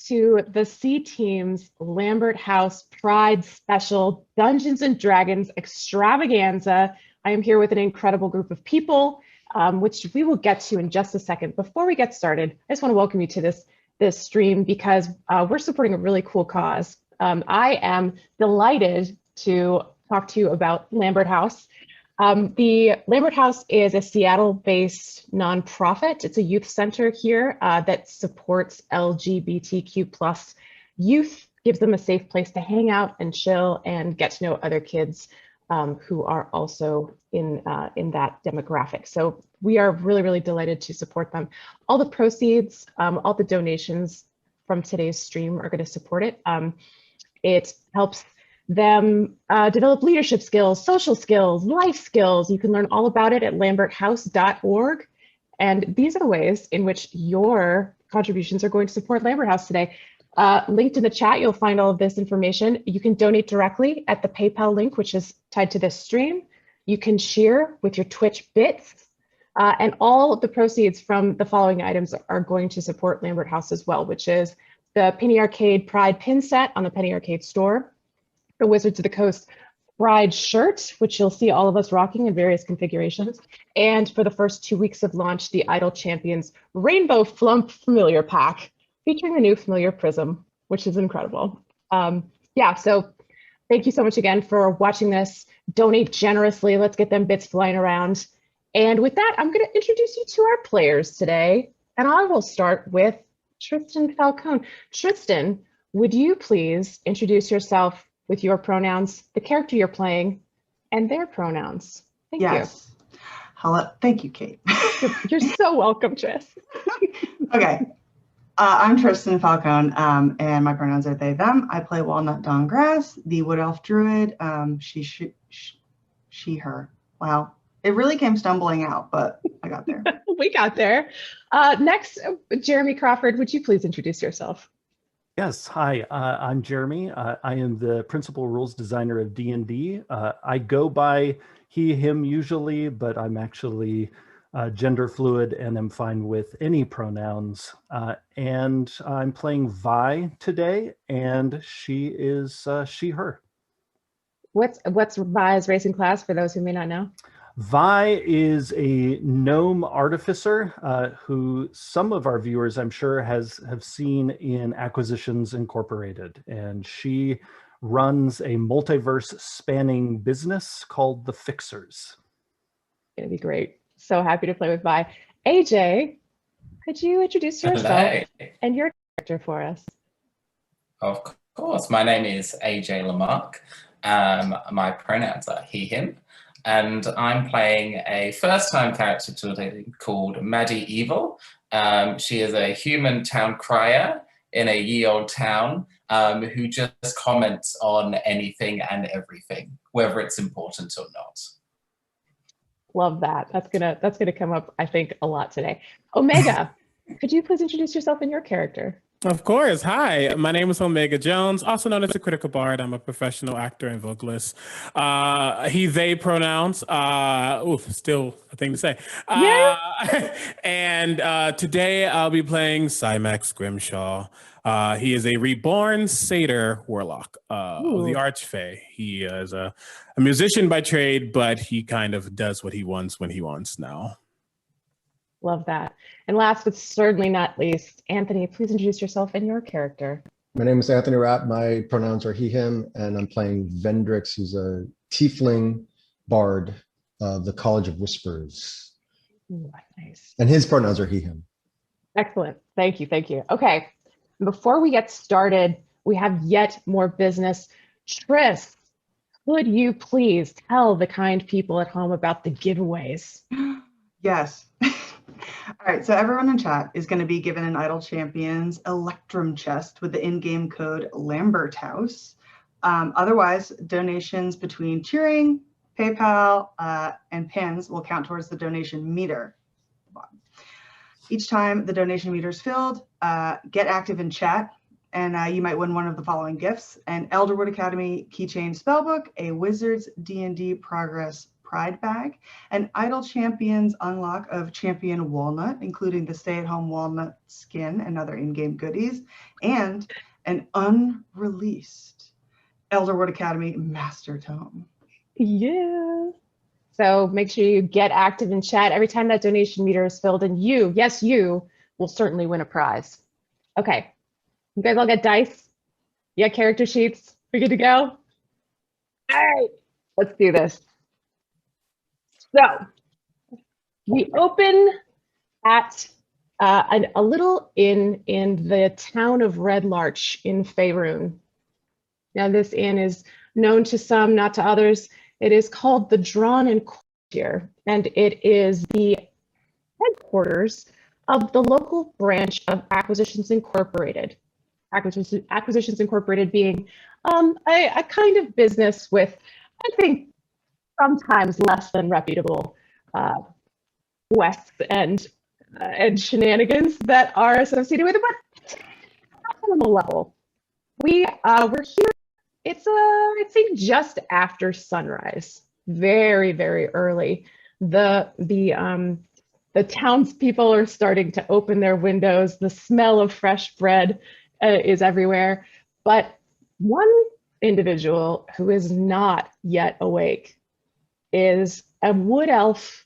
to the C Team's Lambert House Pride Special Dungeons and Dragons Extravaganza. I am here with an incredible group of people, which we will get to in just a second. Before we get started, I just want to welcome you to this stream because we're supporting a really cool cause. I am delighted to talk to you about Lambert House. The Lambert House is a Seattle-based nonprofit. It's a youth center here that supports LGBTQ+ youth, gives them a safe place to hang out and chill and get to know other kids who are also in that demographic. So we are really, really delighted to support them. All the proceeds, all the donations from today's stream are going to support it. It helps them develop leadership skills, social skills, life skills. You can learn all about it at lamberthouse.org. And these are the ways in which your contributions are going to support Lambert House today. Linked in the chat, you'll find all of this information. You can donate directly at the PayPal link, which is tied to this stream. You can share with your Twitch bits. And all of the proceeds from the following items are going to support Lambert House as well, which is the Penny Arcade Pride pin set on the Penny Arcade store, the Wizards of the Coast Pride shirt, which you'll see all of us rocking in various configurations. And for the first 2 weeks of launch, the Idle Champions Rainbow Flump Familiar Pack, featuring the new Familiar Prism, which is incredible. Yeah, so thank you so much again for watching this. Donate generously. Let's get them bits flying around. And with that, I'm going to introduce you to our players today. And I will start with Tristan Falcone. Tristan, would you please introduce yourself with your pronouns, the character you're playing, and their pronouns? Thank you. Hello. Thank you, Kate. You're so welcome, Tris. Okay. I'm Tristan Falcone, and my pronouns are they, them. I play Walnut Dawn Grass, the Wood Elf Druid. She, her. Wow. It really came stumbling out, but I got there. We got there. Next, Jeremy Crawford, would you please introduce yourself? Yes, hi, I'm Jeremy. I am the principal rules designer of D&D. I go by he, him usually, but I'm actually gender fluid and am fine with any pronouns. And I'm playing Vi today, and she is she, her. What's Vi's racing class for those who may not know? Vi is a gnome artificer who some of our viewers, I'm sure, have seen in Acquisitions Incorporated. And she runs a multiverse spanning business called The Fixers. It'd be great. So happy to play with Vi. AJ, could you introduce yourself and your character for us? Of course. My name is AJ Lamarck. My pronouns are he, him. And I'm playing a first-time character today called Maddie Evil. She is a human town crier in a ye old town who just comments on anything and everything, whether it's important or not. Love that. That's gonna come up, I think, a lot today. Omega, could you please introduce yourself and your character? Of course. Hi, my name is Omega Jones, also known as a critical bard. I'm a professional actor and vocalist. He, they pronouns. Still a thing to say. And today I'll be playing Cymax Grimshaw. He is a reborn satyr warlock of the Archfey. He is a musician by trade, but he kind of does what he wants when he wants now. Love that. And last but certainly not least, Anthony, please introduce yourself and your character. My name is Anthony Rapp. My pronouns are he, him, and I'm playing Vendrix, who's a tiefling bard of the College of Whispers. Ooh, nice. And his pronouns are he, him. Excellent. Thank you. Thank you. Okay. Before we get started, we have yet more business. Tris, could you please tell the kind people at home about the giveaways? Yes. All right, so everyone in chat is going to be given an Idle Champions Electrum chest with the in-game code Lambert House. Otherwise, donations between cheering, PayPal, and pins will count towards the donation meter. Each time the donation meter is filled, get active in chat, and you might win one of the following gifts: an Elderwood Academy keychain spellbook, a Wizards D&D Progress Pride Bag, an Idle Champions unlock of Champion Walnut, including the stay-at-home walnut skin and other in-game goodies, and an unreleased Elderwood Academy Master Tome. Yeah. So make sure you get active in chat every time that donation meter is filled, and you, yes, you will certainly win a prize. Okay, you guys all get dice? You got character sheets? We good to go? All right, let's do this. So we open at a little inn in the town of Red Larch in Faerun. Now this inn is known to some, not to others. It is called the Drawn and Courtier, and it is the headquarters of the local branch of Acquisitions Incorporated. Acquisitions Incorporated being a kind of business with, I think, sometimes less than reputable quests and shenanigans that are associated with it, but on the level. We're here. It's I'd say just after sunrise, very, very early. The townspeople are starting to open their windows. The smell of fresh bread is everywhere. But one individual who is not yet awake is a wood elf,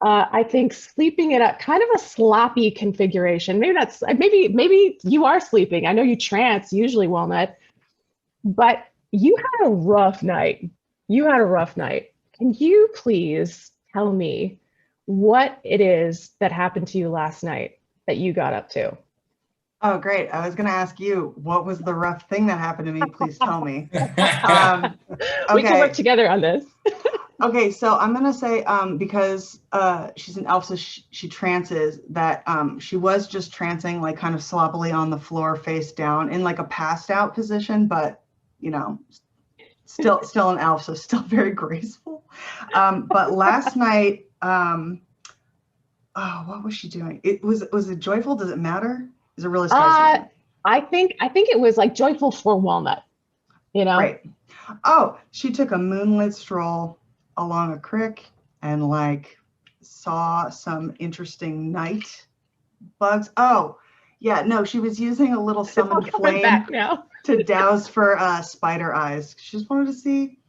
I think, sleeping in a kind of a sloppy configuration. Maybe you are sleeping. I know you trance usually, Walnut, but you had a rough night. Can you please tell me what it is that happened to you last night that you got up to? Oh, great. I was going to ask you, what was the rough thing that happened to me? Please tell me. We can work together on this. Okay, so I'm going to say, because she's an elf, so she trances, that she was just trancing, like kind of sloppily on the floor, face down, in like a passed out position, but, you know, still an elf, so still very graceful. But last night, what was she doing? Was it joyful? Does it matter? Is it really spicy? I think it was like joyful for Walnut, you know? Right. Oh, she took a moonlit stroll along a creek and like saw some interesting night bugs. Oh, yeah, no, she was using a little summoned flame to douse for spider eyes. She just wanted to see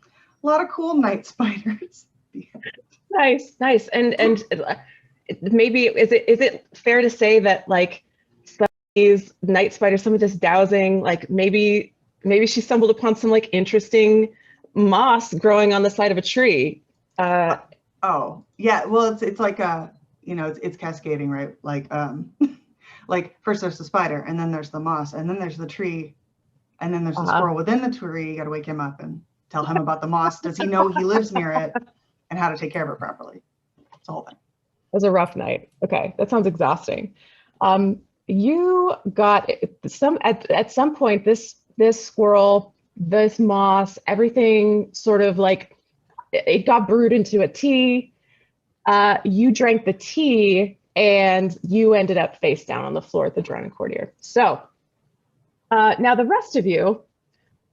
a lot of cool night spiders. Nice. And maybe is it fair to say that like some of these night spiders, some of this dowsing, like maybe she stumbled upon some like interesting moss growing on the side of a tree. Oh yeah, well it's like it's cascading, right? Like like first there's the spider, and then there's the moss, and then there's the tree, and then there's the squirrel within the tree. You got to wake him up and tell him about the moss. Does he know he lives near it, and how to take care of it properly? It's the whole thing. It was a rough night. Okay, that sounds exhausting. You got at some point this squirrel, this moss, everything sort of like it got brewed into a tea. You drank the tea and you ended up face down on the floor at the Drawn and Courtier. So now the rest of you,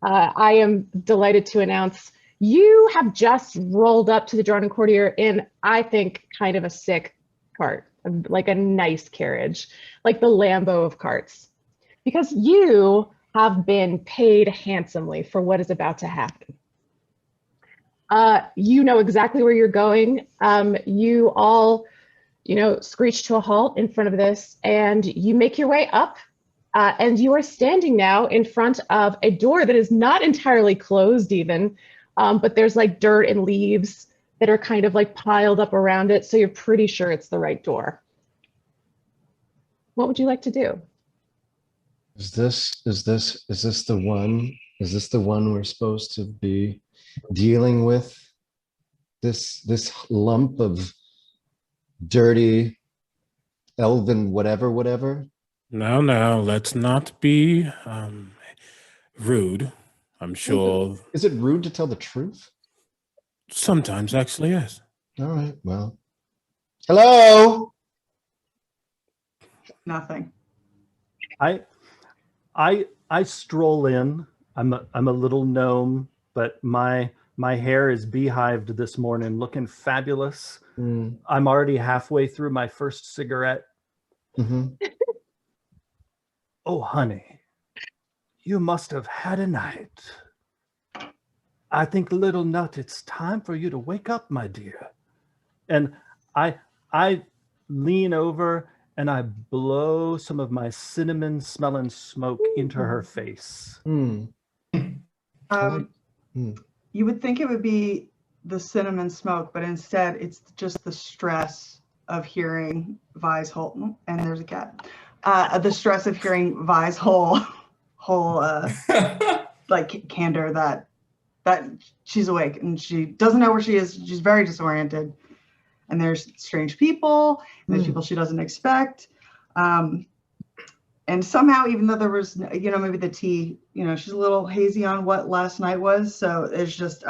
I am delighted to announce you have just rolled up to the Drawn and Courtier in, I think, kind of a sick cart, like a nice carriage, like the Lambo of carts, because you have been paid handsomely for what is about to happen. You know exactly where you're going. You all, screech to a halt in front of this, and you make your way up, and you are standing now in front of a door that is not entirely closed even, but there's like dirt and leaves that are kind of like piled up around it, so you're pretty sure it's the right door. What would you like to do? Is this the one? Is this the one we're supposed to be dealing with? This lump of dirty elven whatever? No, let's not be rude. I'm sure. Is it rude to tell the truth? Sometimes, actually, yes. All right, well. Hello? Nothing. I stroll in. I'm a little gnome, but my My hair is beehived this morning, looking fabulous. Mm. I'm already halfway through my first cigarette. Mm-hmm. Oh, honey, you must have had a night. I think, little nut, it's time for you to wake up, my dear. And I lean over and I blow some of my cinnamon smelling smoke into her face. Mm. You would think it would be the cinnamon smoke, but instead it's just the stress of hearing Vi's whole, and there's a cat, the stress of hearing Vi's whole like candor that she's awake and she doesn't know where she is. She's very disoriented, and there's strange people, and there's people she doesn't expect. And somehow, even though there was, maybe the tea, she's a little hazy on what last night was. So it's just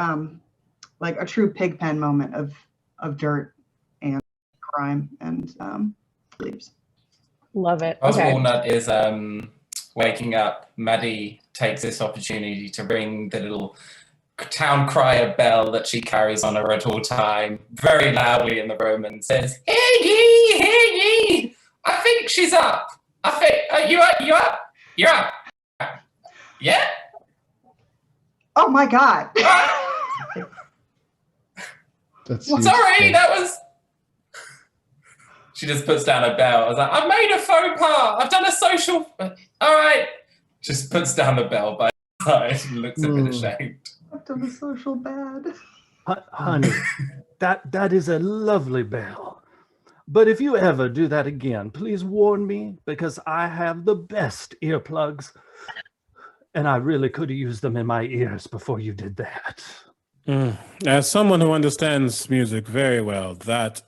like a true pigpen moment of dirt and crime and leaves. Love it. As Okay. Walnut is waking up, Maddie takes this opportunity to ring the little town crier bell that she carries on her at all time, very loudly in the room, and says, "Iggy, I think she's up. I think you up? You're up. Yeah. Oh my God." Sorry, that was. She just puts down a bell. I was like, I've made a faux pas. I've done a social. All right. Just puts down the bell by her side and looks a bit ashamed. I've done a social bad. Honey, that is a lovely bell. But if you ever do that again, please warn me, because I have the best earplugs. And I really could have used them in my ears before you did that. As someone who understands music very well, that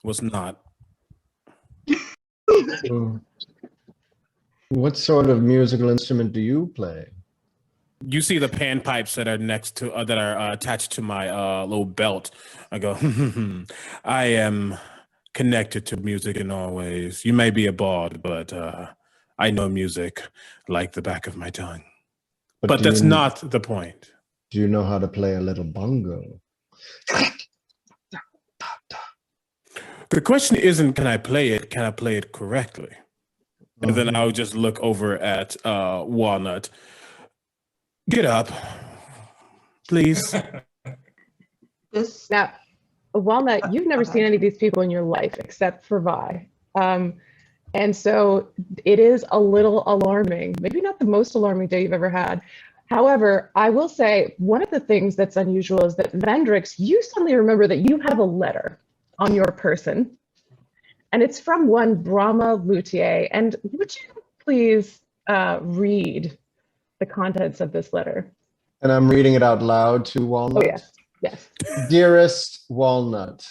was not. What sort of musical instrument do you play? You see the panpipes that are next to that are attached to my little belt. I go, I am connected to music in all ways. You may be a bard, but I know music like the back of my tongue. But that's not the point. Do you know how to play a little bongo? The question isn't, can I play it? Can I play it correctly? And then I'll just look over at Walnut. Get up, please. Now, Walnut, you've never seen any of these people in your life except for Vi. And so it is a little alarming, maybe not the most alarming day you've ever had. However, I will say one of the things that's unusual is that Vendrix, you suddenly remember that you have a letter on your person, and it's from one Brahma Luthier. And would you please read the contents of this letter? And I'm reading it out loud to Walnut. Oh, yes. Yes. Dearest Walnut,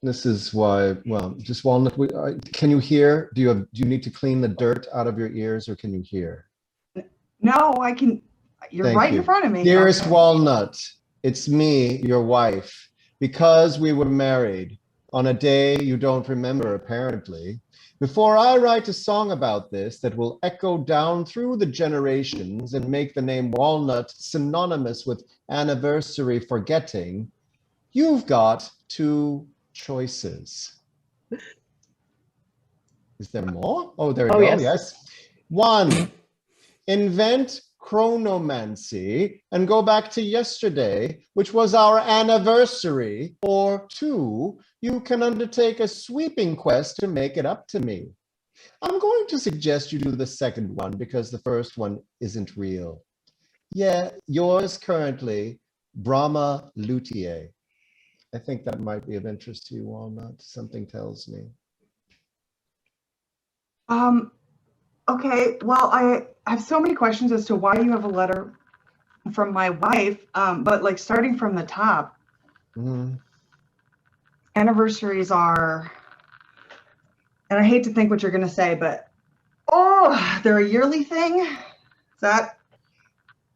this is why, well, just Walnut, can you hear? Do you need to clean the dirt out of your ears, or can you hear? No, I can. You're Thank right you. in front of me. Dearest Walnut, it's me, your wife. Because we were married on a day you don't remember, apparently. Before I write a song about this that will echo down through the generations and make the name Walnut synonymous with anniversary forgetting, you've got two choices. Is there more? Oh, there we go. Yes. 1, invent chronomancy and go back to yesterday, which was our anniversary. Or 2, you can undertake a sweeping quest to make it up to me. I'm going to suggest you do the second one because the first one isn't real. Yeah, yours currently, Brahma Luthier. I think that might be of interest to you, Walnut. Something tells me. Okay, well, I have so many questions as to why you have a letter from my wife, but like starting from the top, anniversaries are, and I hate to think what you're going to say, but they're a yearly thing. Is that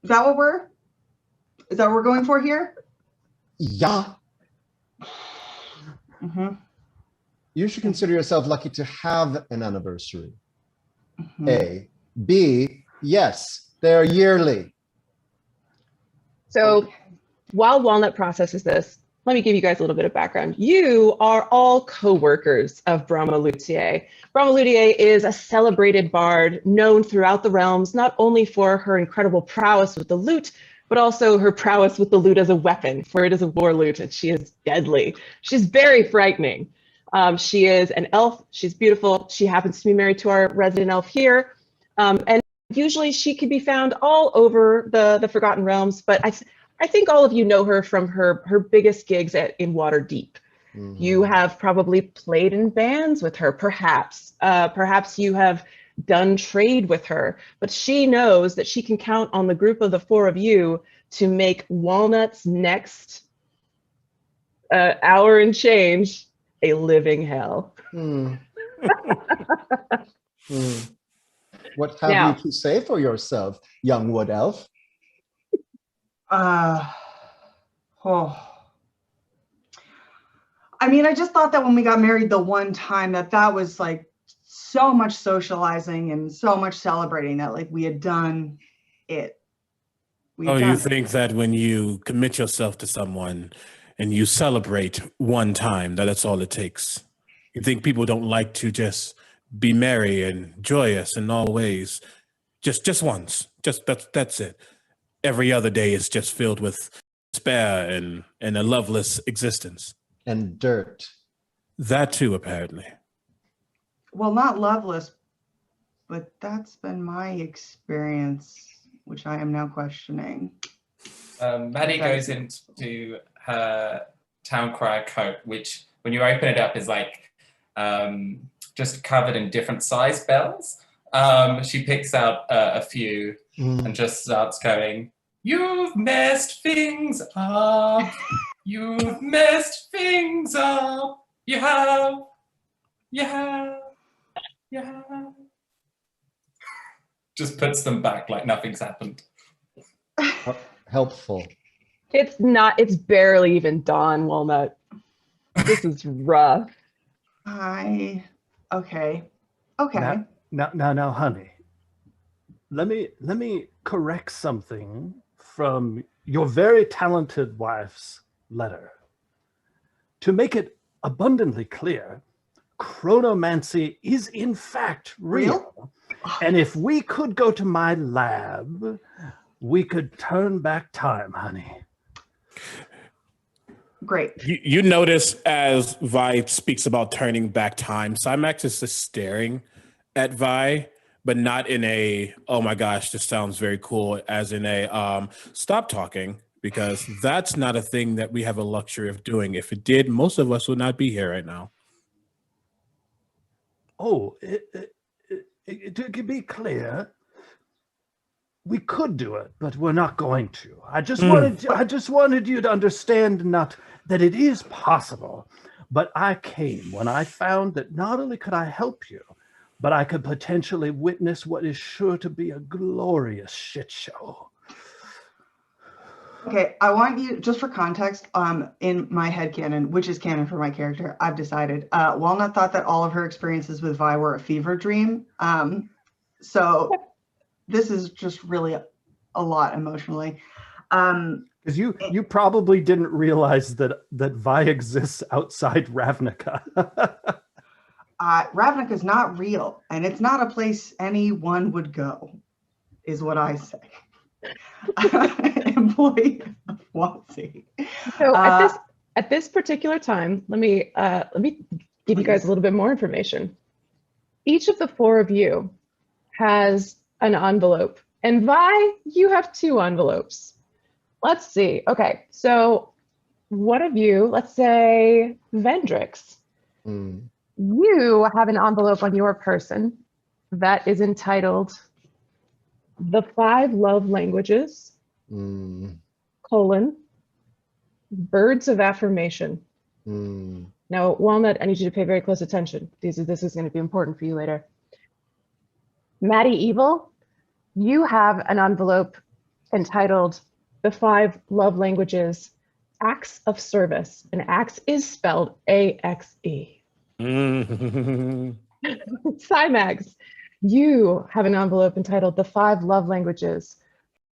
what we're going for here? Yeah. You should consider yourself lucky to have an anniversary. A. B. Yes, they're yearly. So while Walnut processes this, let me give you guys a little bit of background. You are all co-workers of Brahma Luthier. Brahma Luthier is a celebrated bard known throughout the realms, not only for her incredible prowess with the lute, but also her prowess with the lute as a weapon, for it is a war lute and she is deadly. She's very frightening. She is an elf, she's beautiful. She happens to be married to our resident elf here. And usually she can be found all over the Forgotten Realms, but I think all of you know her from her biggest gigs in Waterdeep. Mm-hmm. You have probably played in bands with her, perhaps. Perhaps you have done trade with her, but she knows that she can count on the group of the four of you to make Walnut's next hour and change a living hell. Mm. What have you to say for yourself, young wood elf? I mean, I just thought that when we got married the one time that was like so much socializing and so much celebrating that like we had done it. You think that when you commit yourself to someone and you celebrate one time, that's all it takes? You think people don't like to just be merry and joyous in all ways? Just once, that's it. Every other day is just filled with despair and a loveless existence. And dirt. That too, apparently. Well, not loveless, but that's been my experience, which I am now questioning. Maddie goes into her town crier coat, which when you open it up is like just covered in different size bells. She picks out a few and just starts going, "You've messed things up. You've messed things up. You have. Just puts them back like nothing's happened. Helpful. It's barely even dawn, Walnut. This is rough. Okay. Now, honey, let me correct something from your very talented wife's letter. To make it abundantly clear, chronomancy is in fact real. And if we could go to my lab, we could turn back time, honey. Great. You notice as Vi speaks about turning back time, Cymax is just staring at Vi, but not in a, oh my gosh, this sounds very cool, as in a, stop talking, because that's not a thing that we have a luxury of doing. If it did, most of us would not be here right now. Oh, to be clear, we could do it, but we're not going to. I just wanted you to understand that it is possible. But I came when I found that not only could I help you, but I could potentially witness what is sure to be a glorious shit show. Okay, I want you, just for context, in my head canon, which is canon for my character, I've decided, Walnut thought that all of her experiences with Vi were a fever dream. So this is just really a lot emotionally. Because you probably didn't realize that Vi exists outside Ravnica. Ravnica is not real, and it's not a place anyone would go, is what I say. Employee of WotC. So at this particular time, let me give you guys a little bit more information. Each of the four of you has an envelope, and Vi, you have 2 envelopes. Let's see. Okay, so one of you, let's say Vendrix, you have an envelope on your person that is entitled "The 5 Love Languages, Birds of Affirmation." Now, Walnut, I need you to pay very close attention. This is going to be important for you later. Maddie Evil, you have an envelope entitled "The 5 Love Languages, Acts of Service," and acts is spelled A-X-E. Cymax, you have an envelope entitled "The 5 Love Languages,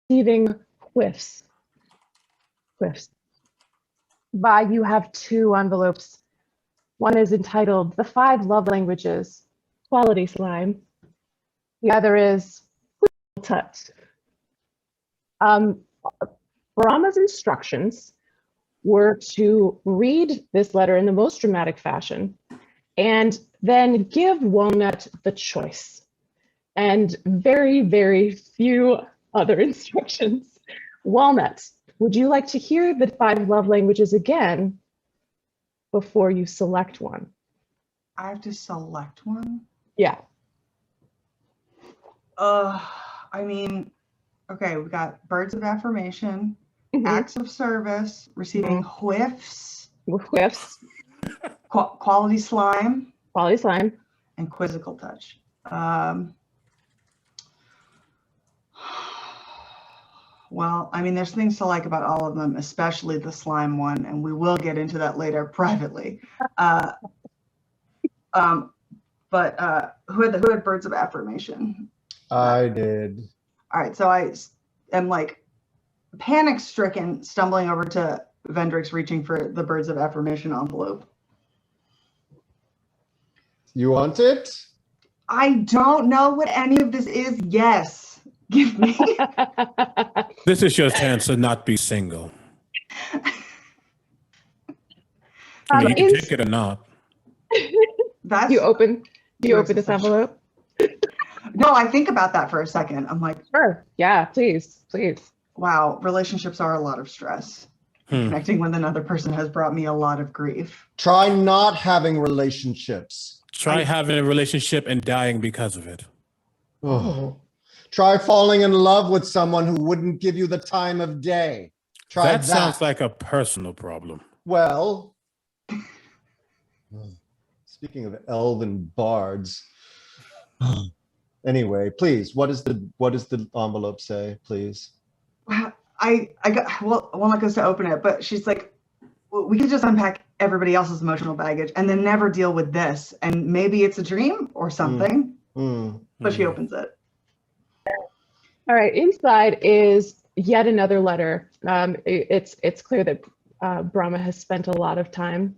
Receiving Whiffs." Cliffs. Vi, you have 2 envelopes. One is entitled The 5 Love Languages, Quality Slime. The other is Touch. Brahma's instructions were to read this letter in the most dramatic fashion and then give Walnut the choice and very, very few other instructions. Walnut, would you like to hear the 5 love languages again before you select one? I have to select one? Yeah. I mean, okay, we've got birds of affirmation, acts of service, receiving whiffs, quality slime, and quizzical touch. Well, I mean, there's things to like about all of them, especially the slime one, and we will get into that later privately. But who had birds of affirmation? I did. All right, so I am like panic-stricken, stumbling over to Vendrix, reaching for the birds of affirmation envelope. You want it? I don't know what any of this is. Yes, give me. This is your chance to not be single. I mean, you can take it or not. That's you open this envelope? No, I think about that for a second. I'm like, sure. Yeah, please. Wow, relationships are a lot of stress. Connecting with another person has brought me a lot of grief. Try not having relationships. Try having a relationship and dying because of it. Oh. Try falling in love with someone who wouldn't give you the time of day. Try that. Sounds like a personal problem. Well, speaking of elven bards. Anyway, please, what does the envelope say, please? Walnut goes to open it, but she's like, we could just unpack everybody else's emotional baggage and then never deal with this. And maybe it's a dream or something. But she opens it. All right, inside is yet another letter. It's clear that Brahma has spent a lot of time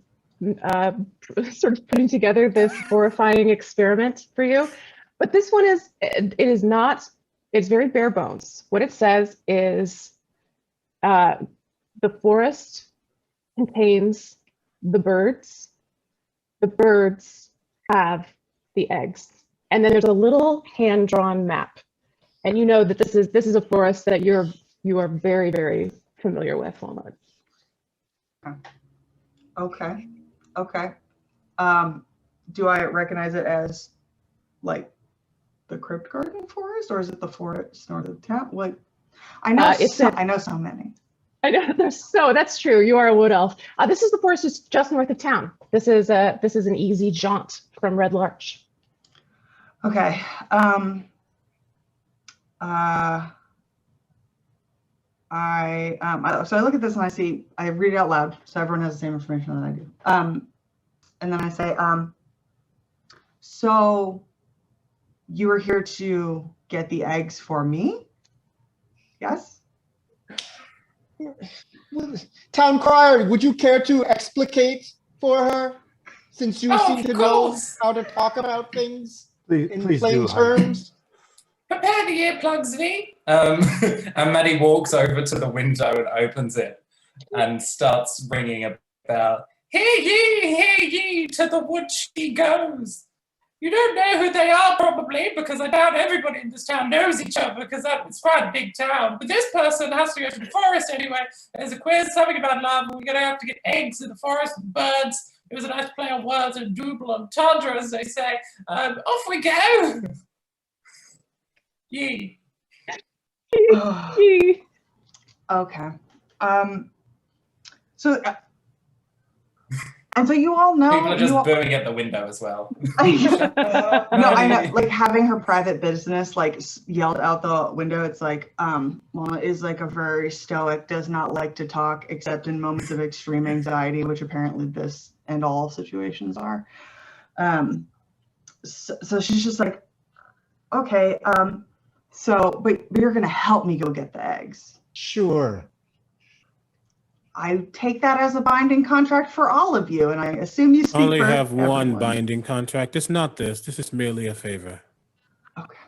sort of putting together this horrifying experiment for you. But this one it's very bare bones. What it says is the forest contains the birds. The birds have the eggs. And then there's a little hand-drawn map. And you know that this is a forest that you are very, very familiar with, Walnut. Okay. Do I recognize it as like the Crypt Garden Forest, or is it the forest north of town? Like, I know I know so many. I know that's true. You are a wood elf. This is the forest just north of town. This is an easy jaunt from Red Larch. Okay. So I look at this and I read it out loud so everyone has the same information that I do. And then I say, so you were here to get the eggs for me? Yes? Town crier, would you care to explicate for her, since you seem to know how to talk about things in plain terms? Prepare the earplugs, V. And Maddie walks over to the window and opens it and starts ringing a bell. Hear ye, to the wood she goes. You don't know who they are, probably, because I doubt everybody in this town knows each other, because it's quite a big town. But this person has to go to the forest anyway. There's a quiz, something about love, and we're going to have to get eggs in the forest and birds. It was a nice play on words and double entendre, as they say. Off we go. Yee. Okay. And so you all know people are just booing at the window as well. No, I know. Like having her private business like yelled out the window. It's like Mona is like a very stoic, does not like to talk except in moments of extreme anxiety, which apparently this and all situations are. So she's just like, okay. So but you're gonna help me go get the eggs. Sure. I take that as a binding contract for all of you, and I assume you speak Only for have one everyone. binding contract. It's not this. This is merely a favor. Okay.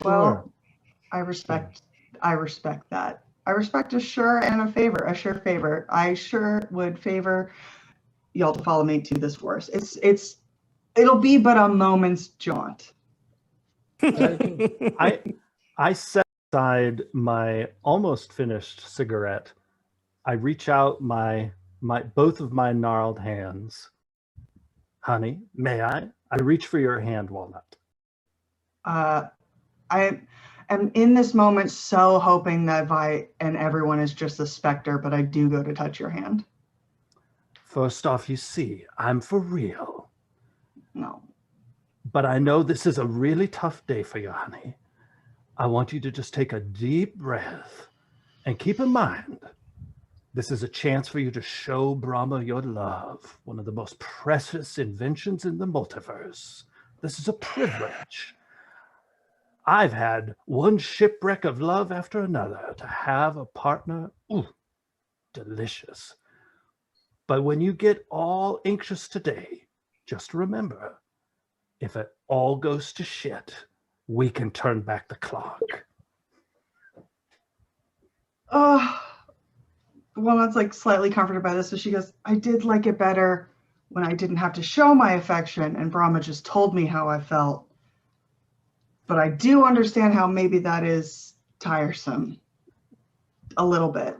Sure. Well, I respect that. I respect a sure and a favor, a sure favor. I sure would favor y'all to follow me to this forest. It'll be but a moment's jaunt. I set aside my almost finished cigarette. I reach out my both of my gnarled hands. Honey, may I? I reach for your hand, Walnut. I am in this moment so hoping that Vi and everyone is just a specter, but I do go to touch your hand. First off, you see, I'm for real. No. But I know this is a really tough day for you, honey. I want you to just take a deep breath and keep in mind, this is a chance for you to show Brahma your love, one of the most precious inventions in the multiverse. This is a privilege. I've had one shipwreck of love after another. To have a partner, ooh, delicious. But when you get all anxious today, just remember, if it all goes to shit, we can turn back the clock. Walnut's like slightly comforted by this, so she goes, I did like it better when I didn't have to show my affection and Brahma just told me how I felt. But I do understand how maybe that is tiresome. A little bit.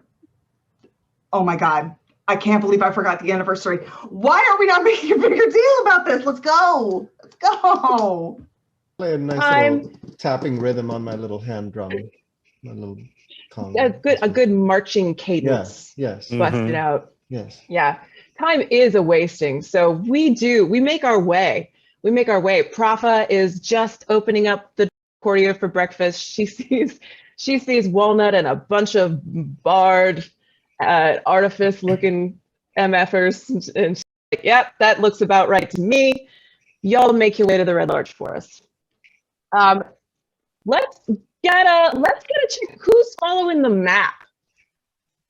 Oh my God. I can't believe I forgot the anniversary. Why are we not making a bigger deal about this? Let's go. Let's go. Play a nice little tapping rhythm on my little hand drum. My little conga. A good marching cadence. Yes. Busted out. Yes. Yeah. Time is a wasting. So we make our way. Prafa is just opening up the cordia for breakfast. She sees Walnut and a bunch of barred artifice looking MFers, and she's like, yep, that looks about right to me. Y'all make your way to the Red Larch Forest. Let's get a check. Who's following the map?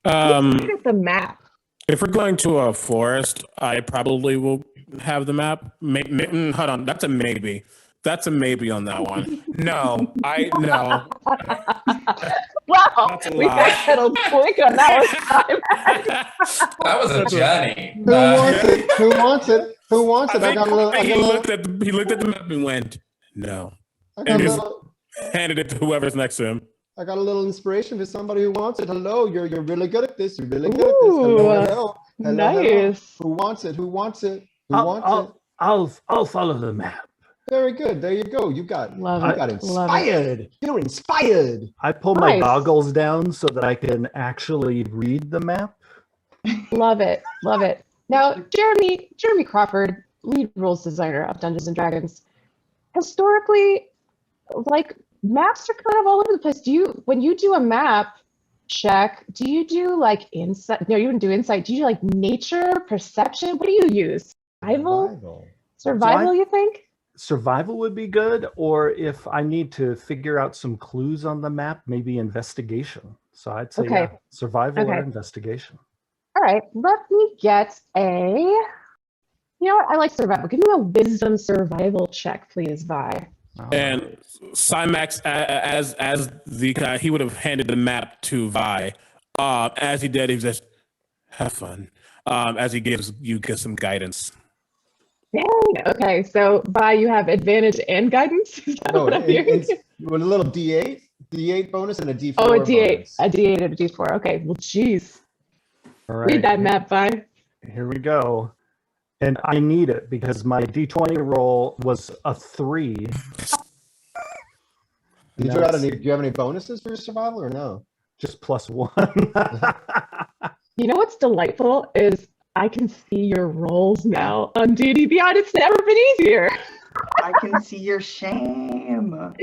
Look at the map. If we're going to a forest, I probably will have the map. Hold on, that's a maybe. That's a maybe on that one. No. Wow, we got settled quick on that one. That was a journey. Who wants it? Who wants it? He looked at the map and went, no. And just handed it to whoever's next to him. I got a little inspiration for somebody who wants it. Hello, you're really good at this. You're really good at this. Hello. Nice. Hello. Who wants it? I'll follow the map. Very good. There you go. You got inspired. You're inspired. I pull my goggles down so that I can actually read the map. Love it. Now, Jeremy Crawford, lead rules designer of Dungeons and Dragons. Historically, like, maps are kind of all over the place. When you do a map check, do you do like insight? No, you wouldn't do insight. Do you do like nature, perception? What do you use? Survival, you think? Survival would be good, or if I need to figure out some clues on the map, maybe investigation. So I'd say survival or investigation. All right, let me get you know what? I like survival. Give me a wisdom survival check, please, Vi. And Cymax, as the guy, he would have handed the map to Vi. As he did, he just have fun. As he gives you some guidance. Dang. Okay, so Vi, you have advantage and guidance. No, it's with a little D8 bonus and a D4. Oh, a D8, bonus. a D8 and a D4. Okay, well, geez. All right. Read that map, Vi. Here we go. And I need it because my D20 roll was a 3. Do you have any bonuses for your survival or no? Just +1. You know what's delightful is I can see your rolls now on D&D Beyond. It's never been easier. I can see your shame. All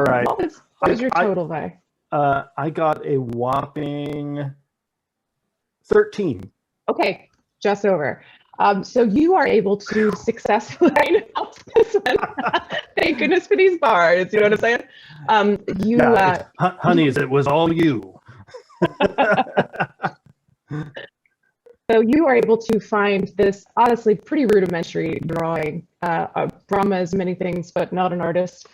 right. What was your total, Vi? I got a whopping 13. Okay, just over. So you are able to successfully, I know this one. Thank goodness for these bards, you know what I'm saying? Honeys, it was all you. So you are able to find this honestly pretty rudimentary drawing. Brahma is many things, but not an artist.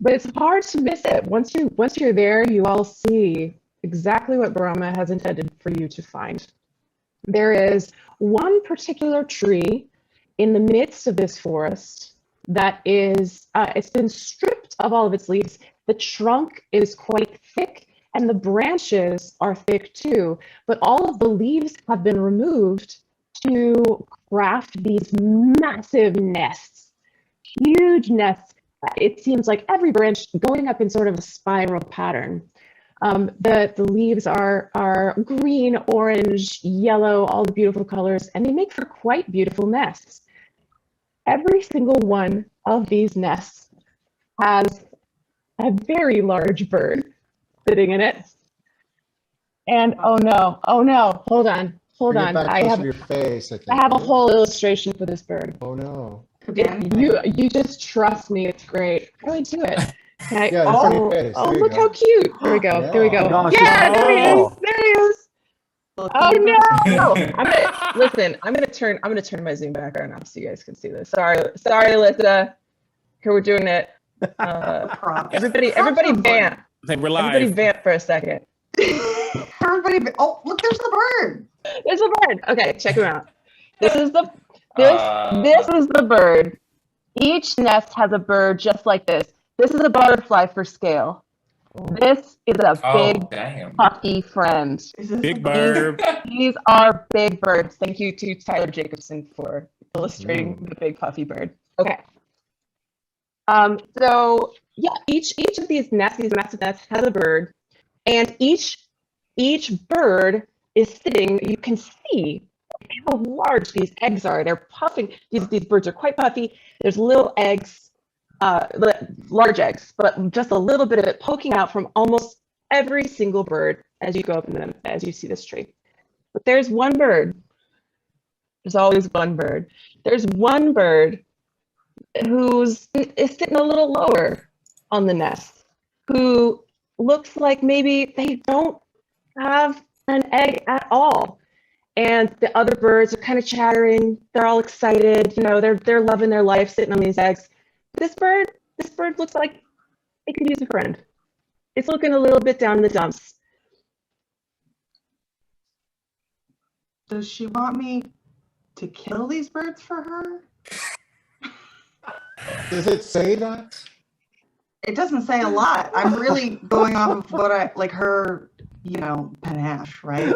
But it's hard to miss it. Once you're there, you all see exactly what Brahma has intended for you to find. There is one particular tree in the midst of this forest that is, it's been stripped of all of its leaves. The trunk is quite thick and the branches are thick too, but all of the leaves have been removed to craft these massive nests, huge nests. It seems like every branch going up in sort of a spiral pattern. The leaves are green, orange, yellow, all the beautiful colors, and they make for quite beautiful nests. Every single one of these nests has a very large bird sitting in it. And oh no, hold on. I have a whole illustration for this bird. Oh no. You just trust me, it's great. How do I do it? Yeah, look how cute. There we go. Yeah. There we go. Gosh, Yeah, there he is. There he is. Oh no! I'm gonna turn my Zoom background off so you guys can see this. Sorry, Alyssa. Here, we're doing it. Everybody vamp. We're live. Everybody vamp for a second. Oh, look, there's the bird. There's a bird. Okay, check him out. This is the bird. Each nest has a bird just like this. This is a butterfly for scale. This is a big puffy friend. Big bird. These are big birds. Thank you to Tyler Jacobson for illustrating the big puffy bird. Okay. So yeah, each of these nests, these massive nests, has a bird, and each bird is sitting. You can see how large these eggs are. They're puffing. These birds are quite puffy. There's little eggs, large eggs, but just a little bit of it poking out from almost every single bird as you go up in them, as you see this tree. But there's one bird. There's always one bird. There's one bird who's sitting a little lower on the nest, who looks like maybe they don't have an egg at all. And the other birds are kind of chattering. They're all excited. You know, they're loving their life sitting on these eggs. This bird looks like it could use a friend. It's looking a little bit down in the dumps. Does she want me to kill these birds for her? Does it say that? It doesn't say a lot. I'm really going off of what I like her, panache, right?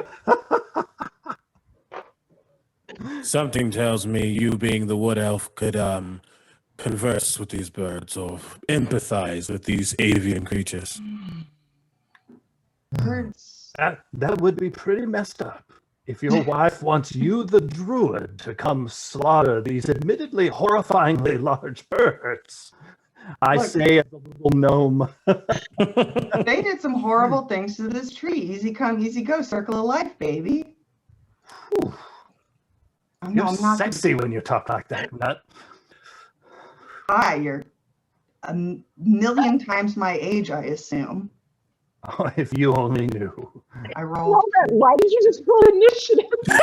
Something tells me you, being the wood elf, could converse with these birds or empathize with these avian creatures. Birds. That would be pretty messed up. If your wife wants you, the druid, to come slaughter these admittedly horrifyingly large birds, I say as a little gnome. They did some horrible things to this tree. Easy come, easy go. Circle of life, baby. You're sexy when you talk like that, Nut. Hi, you're a million times my age, I assume. Oh, if you only knew. I rolled. Why did you just roll initiative? Because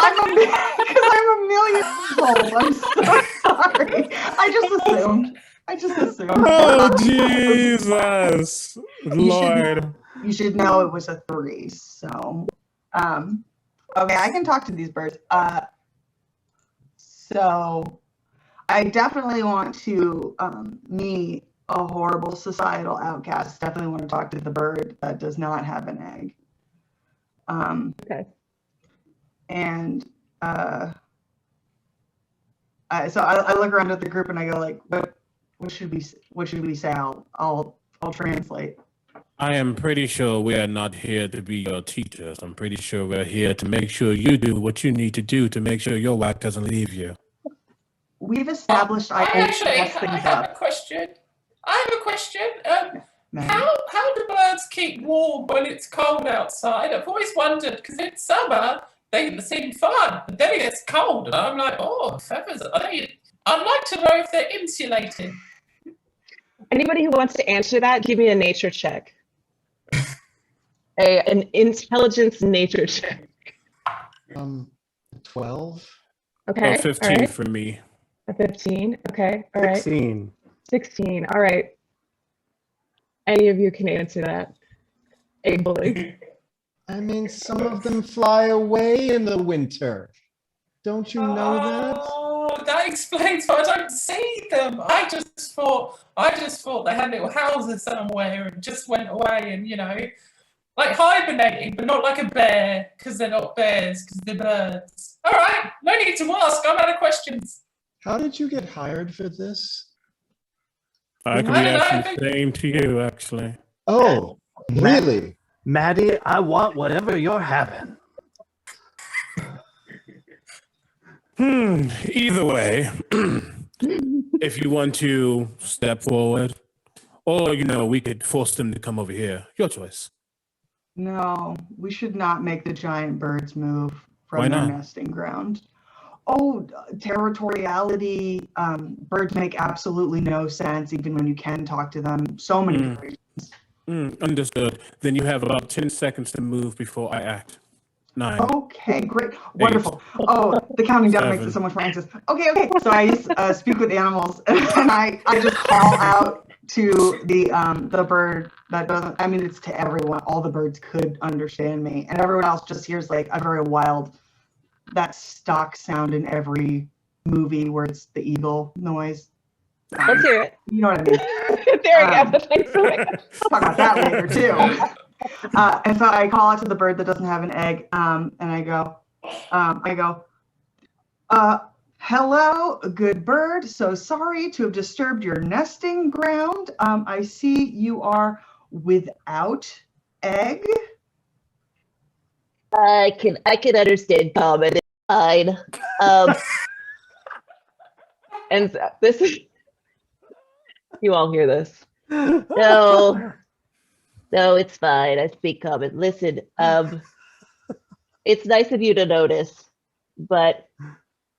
I'm a million years old. I'm so sorry. I just assumed. Oh, Jesus. Lord. You should know it was a 3. So, okay, I can talk to these birds. So I definitely want to meet a horrible societal outcast. Definitely want to talk to the bird that does not have an egg. Okay. And so I look around at the group and I go like, what should we say? I'll translate. I am pretty sure we are not here to be your teachers. I'm pretty sure we're here to make sure you do what you need to do to make sure your wife doesn't leave you. We've established I have a question. How do birds keep warm when it's cold outside? I've always wondered, because in summer they seem fun, but then it gets cold, and I'm like, feathers. I'd like to know if they're insulated. Anybody who wants to answer that, give me a nature check. An intelligence nature check. 12. Okay. 15 all right. for me. A 15. Okay. All right. 16. 16. All right. Any of you can answer that. Ably. I mean, some of them fly away in the winter. Don't you know that? Oh, that explains why I don't see them. I just thought they had little houses somewhere and just went away and, you know, like hibernating, but not like a bear, because they're not bears, because they're birds. All right, no need to ask. I'm out of questions. How did you get hired for this? I could be asking the same to you, actually. Oh, really? Maddie, I want whatever you're having. Either way, if you want to step forward, or, you know, we could force them to come over here. Your choice. No, we should not make the giant birds move from Why their not? nesting ground. Oh, territoriality. Birds make absolutely no sense, even when you can talk to them. So many different reasons. Understood. Then you have about 10 seconds to move before I act. 9. Okay, great. Wonderful. Oh, the counting down makes 7. it so much more anxious. Okay. So I speak with animals and I just call out to the bird that doesn't, I mean, it's to everyone. All the birds could understand me, and everyone else just hears like a very wild, that stock sound in every movie where it's the eagle noise. Let's hear it. You know what I mean? There we go. Thanks for that. Talk about that later too. And so I call out to the bird that doesn't have an egg, and I go, hello, good bird. So sorry to have disturbed your nesting ground. I see you are without egg. I can understand comment. It's fine. And so this is, you all hear this. No, it's fine. I speak common. Listen, it's nice of you to notice, but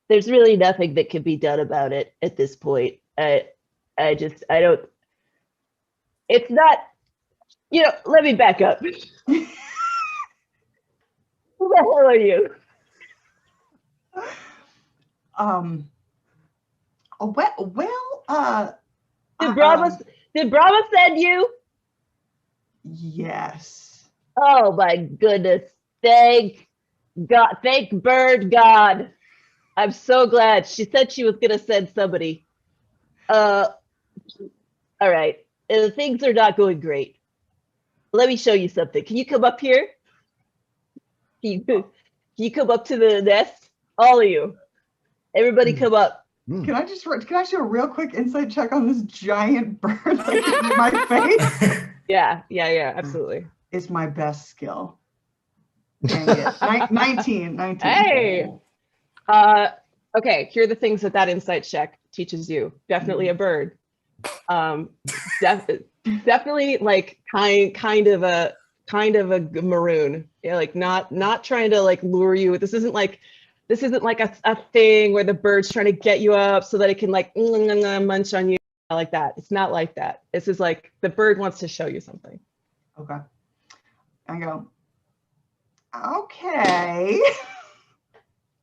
there's really nothing that can be done about it at this point. I don't, it's not, you know, let me back up. Who the hell are you? Did Brahma send you? Yes. Oh my goodness. Thank God. Thank Bird God. I'm so glad. She said she was gonna send somebody. All right. Things are not going great. Let me show you something. Can you come up here? Can you come up to the nest? All of you. Everybody come up. Can I do a real quick insight check on this giant bird like in my face? Yeah, absolutely. It's my best skill. Dang it. 19. Hey. Okay, here are the things that insight check teaches you. Definitely a bird. Definitely like kind of a maroon. Yeah, like not trying to like lure you. This isn't like a thing where the bird's trying to get you up so that it can like munch on you like that. It's not like that. This is like the bird wants to show you something. Okay. I go, okay.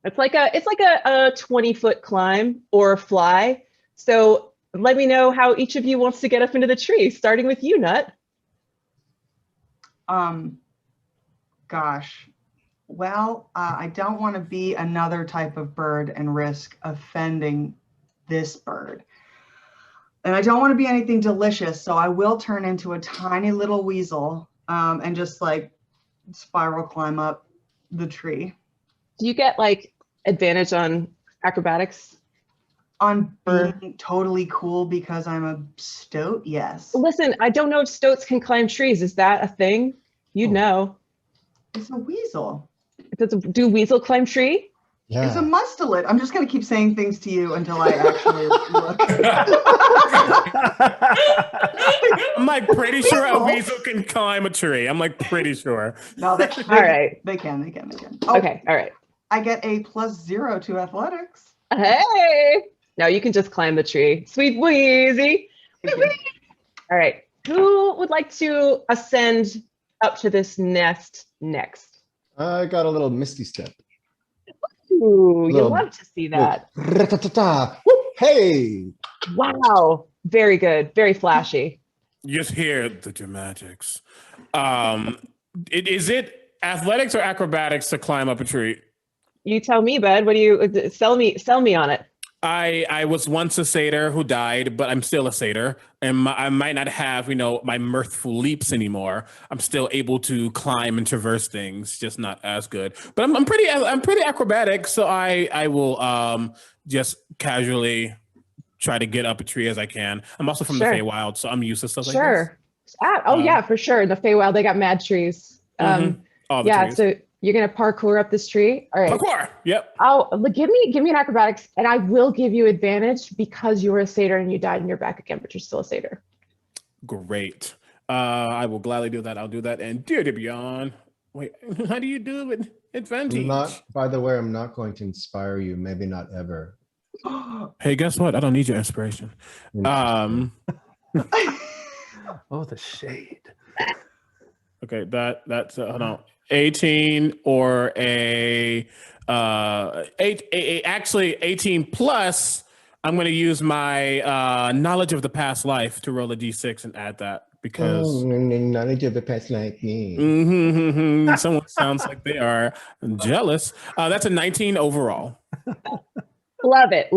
It's like a 20-foot climb or fly. So let me know how each of you wants to get up into the tree, starting with you, Nut. Gosh. Well, I don't want to be another type of bird and risk offending this bird. And I don't want to be anything delicious, so I will turn into a tiny little weasel and just like spiral climb up the tree. Do you get like advantage on acrobatics? On being totally cool because I'm a stoat? Yes. Listen, I don't know if stoats can climb trees. Is that a thing? You'd know. It's a weasel. Do weasel climb tree? Yeah. It's a mustelid. I'm just going to keep saying things to you until I actually look. I'm like pretty sure a weasel can climb a tree. I'm like pretty sure. No, All right. They can. Oh, Okay, all right. I get a +0 to athletics. Hey! No, you can just climb the tree. Sweet Wheezy. All right. Who would like to ascend up to this nest next? I got a little misty step. Ooh, you love to see that. Hey! Wow, very good, very flashy. Just hear the dramatics. Is it athletics or acrobatics to climb up a tree? You tell me, bud. What do you sell me on it? I was once a satyr who died, but I'm still a satyr, and I might not have, my mirthful leaps anymore. I'm still able to climb and traverse things, just not as good. But I'm pretty acrobatic, so I will just casually try to get up a tree as I can. I'm also from the Feywild, so I'm used to stuff like this. Yeah, for sure. In the Feywild, they got mad trees. Trees. So you're gonna parkour up this tree. All right. Parkour. Yep. Give me an acrobatics, and I will give you advantage because you were a satyr and you died and you're back again, but you're still a satyr. Great. I will gladly do that. I'll do that. And dear Beyond, wait, how do you do it with advantage? By the way, I'm not going to inspire you. Maybe not ever. Hey, guess what? I don't need your inspiration. Oh, the shade. Okay, that's hold on. 18 or actually 18 plus. I'm going to use my knowledge of the past life to roll a d6 and add that because knowledge of the past life. Someone sounds like they are jealous. That's a 19 overall. Love it.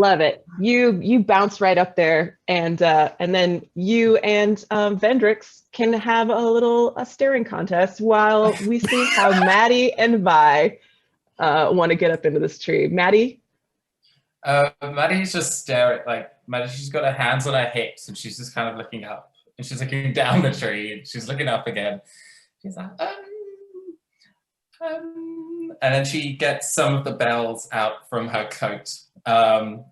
You bounce right up there, and then you and Vendrix can have a staring contest while we see how Maddie and Vi want to get up into this tree. Maddie? Maddie's just staring, she's got her hands on her hips and she's just kind of looking up. And she's looking down the tree and she's looking up again. She's like, and then she gets some of the bells out from her coat and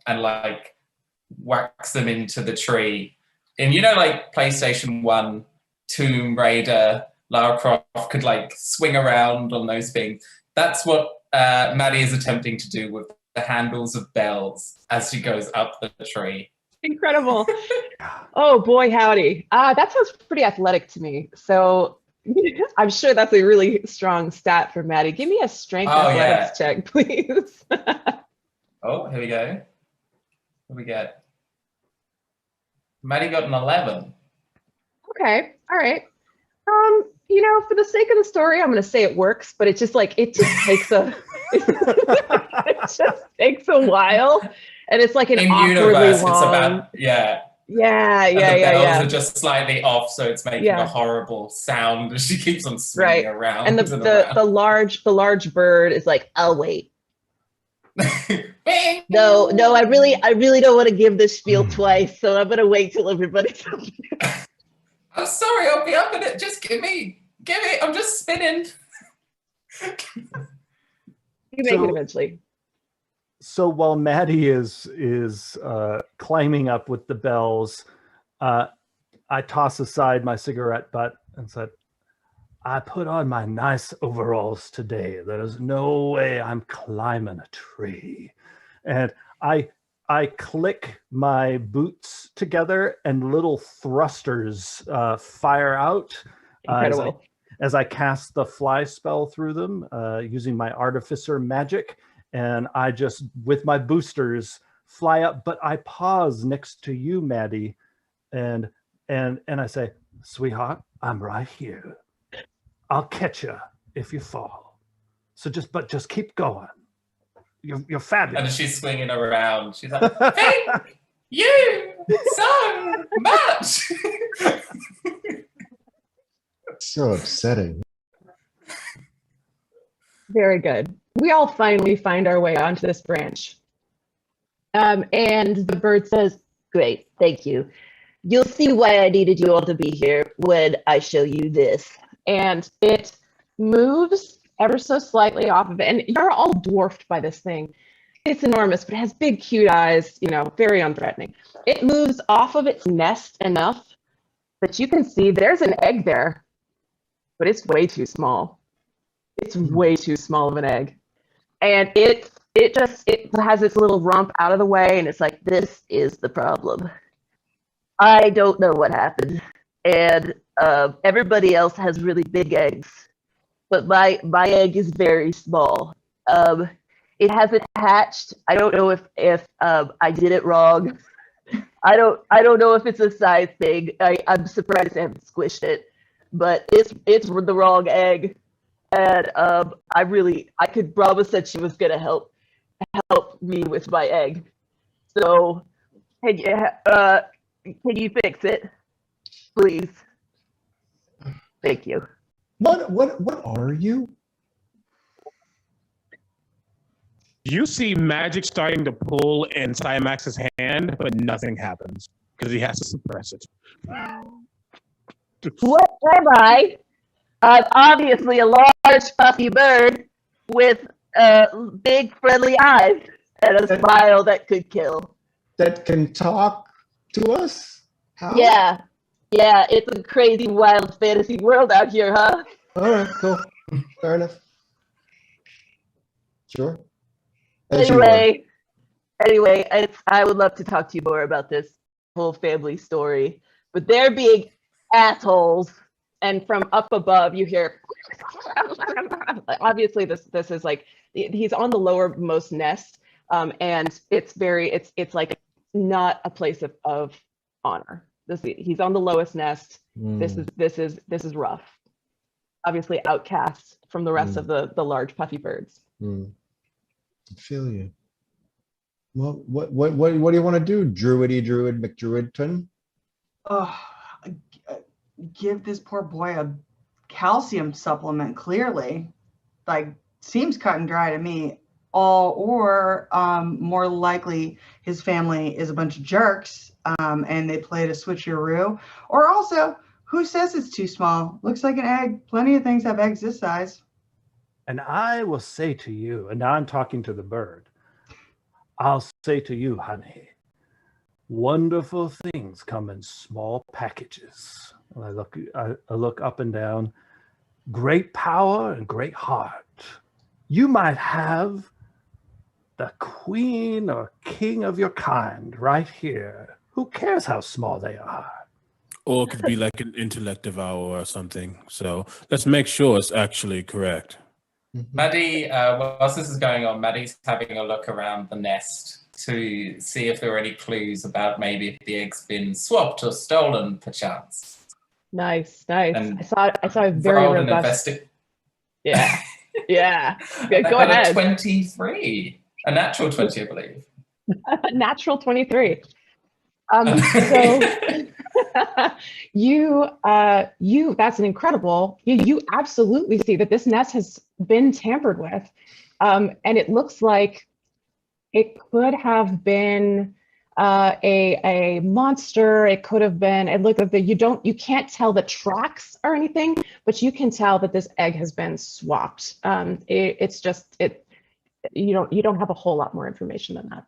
whacks them into the tree. And PlayStation 1, Tomb Raider, Lara Croft could swing around on those things. That's what Maddie is attempting to do with the handles of bells as she goes up the tree. Incredible. Oh boy, howdy. That sounds pretty athletic to me. So I'm sure that's a really strong stat for Maddie. Give me a strength athletics check, please. Oh, here we go. What do we get? Maddie got an 11. Okay, all right. For the sake of the story, I'm going to say it works, but it just takes a while, and it's like an awkwardly long. It's about Yeah. The bells are just slightly off, so it's making a horrible sound as she keeps on swinging around. And the large bird is like, I'll wait. No, I really don't want to give this spiel twice, so I'm gonna wait till everybody's up. I'm sorry, I'll be up in it. Just give me. I'm just spinning. You make it eventually. So while Maddie is climbing up with the bells, I toss aside my cigarette butt and said, I put on my nice overalls today. There's no way I'm climbing a tree. And I click my boots together and little thrusters fire out as I cast the fly spell through them using my artificer magic. And I just, with my boosters, fly up, but I pause next to you, Maddie, and I say, sweetheart, I'm right here. I'll catch you if you fall. So just keep going. You're fabulous. And she's swinging around. She's like, thank you so much. So upsetting. Very good. We all finally find our way onto this branch. And the bird says, great, thank you. You'll see why I needed you all to be here when I show you this. And it moves ever so slightly off of it. And you're all dwarfed by this thing. It's enormous, but it has big, cute eyes, very unthreatening. It moves off of its nest enough that you can see there's an egg there, but it's way too small. It's way too small of an egg. And it has its little rump out of the way, and it's like, this is the problem. I don't know what happened. and everybody else has really big eggs, but my egg is very small. It hasn't hatched. I don't know if I did it wrong. I don't know if it's a size thing. I'm surprised I haven't squished it, but it's the wrong egg, and I could promise that she was gonna help me with my egg. So can you fix it, please? Thank you. What are you? You see magic starting to pull in Cymax's hand, but nothing happens because he has to suppress it. What am I? I'm obviously a large, puffy bird with big, friendly eyes and a smile that could kill. That can talk to us? How? Yeah, it's a crazy, wild fantasy world out here, huh? All right, cool. Fair enough. Sure. Anyway, I would love to talk to you more about this whole family story, but they're being assholes. And from up above, you hear, obviously this is like, he's on the lowermost nest, and it's like not a place of honor. He's on the lowest nest. This is rough. Obviously outcast from the rest of the large puffy birds. I feel you. Well, what do you want to do, Druid McDruidton? Oh, give this poor boy a calcium supplement. Clearly, like, seems cut and dry to me. Or more likely, his family is a bunch of jerks, and they played a switcheroo. Or also, who says it's too small? Looks like an egg. Plenty of things have eggs this size. And I will say to you, and now I'm talking to the bird, I'll say to you, honey, wonderful things come in small packages. And I look up and down, great power and great heart. You might have the queen or king of your kind right here. Who cares how small they are? Or it could be like an intellect devourer or something. So let's make sure it's actually correct. Maddie, whilst this is going on, Maddie's having a look around the nest to see if there are any clues about maybe if the egg's been swapped or stolen, perchance. Nice. And I saw a very robust. Yeah. Go ahead. 23, a natural 20, I believe. Natural 23. So you that's an incredible. You absolutely see that this nest has been tampered with, and it looks like it could have been a monster. It could have been. It looked like that you can't tell the tracks or anything, but you can tell that this egg has been swapped. It's just you don't have a whole lot more information than that.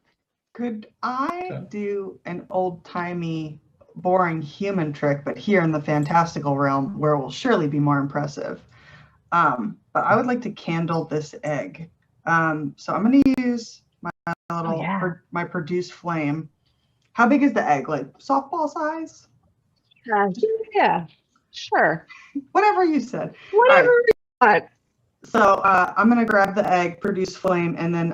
Could I do an old-timey, boring human trick, but here in the fantastical realm where it will surely be more impressive? But I would like to candle this egg. So I'm going to use my little my produce flame. How big is the egg? Like softball size? Yeah, sure. Whatever you said. Whatever you want. So I'm going to grab the egg, produce flame, and then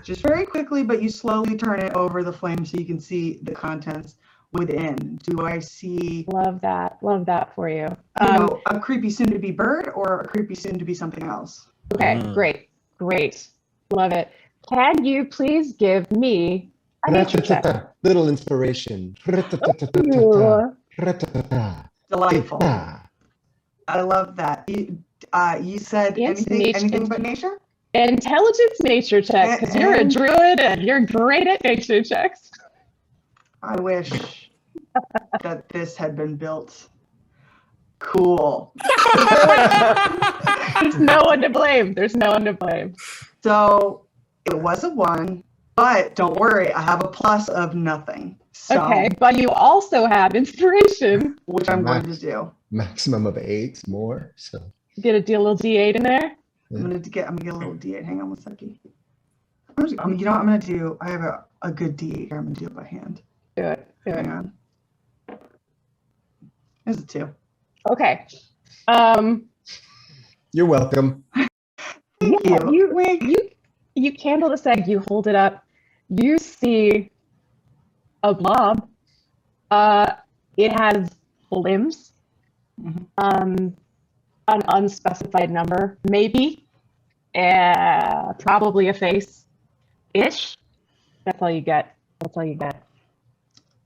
just very quickly, but you slowly turn it over the flame so you can see the contents within. Do I see? Love that for you. A creepy soon-to-be bird or a creepy soon-to-be something else? Okay, great. Love it. Can you please give me a nature check? Little inspiration. Delightful. I love that. You said anything but nature? Intelligence nature check, because you're a druid and you're great at nature checks. I wish that this had been built. Cool. There's no one to blame. So it was a 1, but don't worry, I have a plus of nothing. So, okay, but you also have inspiration, which I'm going to do. Maximum of 8 more. So get a little D8 in there. I'm gonna get a little D8. Hang on one second. You know what I'm gonna do? I have a good D8 here. I'm gonna do it by hand. Do it. Hang on. There's a 2. Okay. You're welcome. You candle this egg, you hold it up, you see a blob. It has limbs, an unspecified number, maybe, probably a face-ish. That's all you get.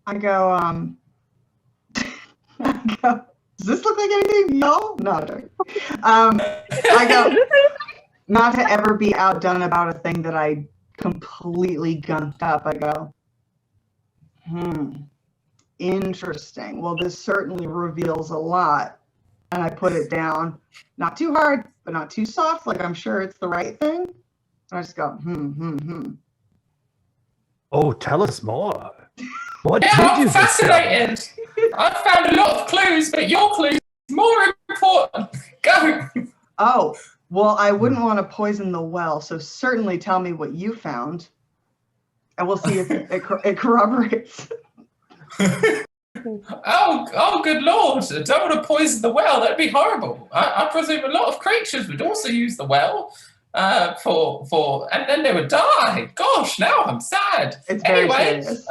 I go, does this look like anything? No? No, it doesn't. I go, not to ever be outdone about a thing that I completely gunked up. I go, interesting. Well, this certainly reveals a lot. And I put it down, not too hard, but not too soft, like I'm sure it's the right thing. And I just go, Oh, tell us more. What I'm fascinated. I've found a lot of clues, but your clues are more important. Go. Oh, well, I wouldn't want to poison the well, so certainly tell me what you found, and we'll see if it corroborates. Oh, good Lord. I don't want to poison the well. That'd be horrible. I presume a lot of creatures would also use the well and then they would die. Gosh, now I'm sad. It's very serious.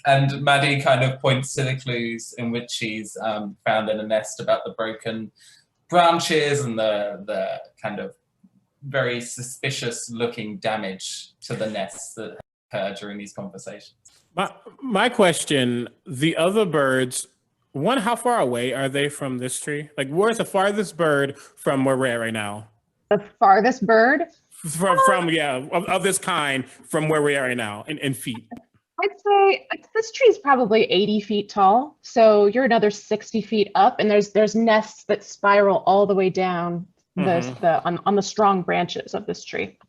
And Maddie kind of points to the clues in which she's found in a nest about the broken branches and the kind of very suspicious looking damage to the nests that occur during these conversations. My question, the other birds, one, how far away are they from this tree? Like, where's the farthest bird from where we're at right now? The farthest bird? Of this kind from where we are right now in feet. I'd say this tree is probably 80 feet tall. So you're another 60 feet up, and there's nests that spiral all the way down on the strong branches of this tree.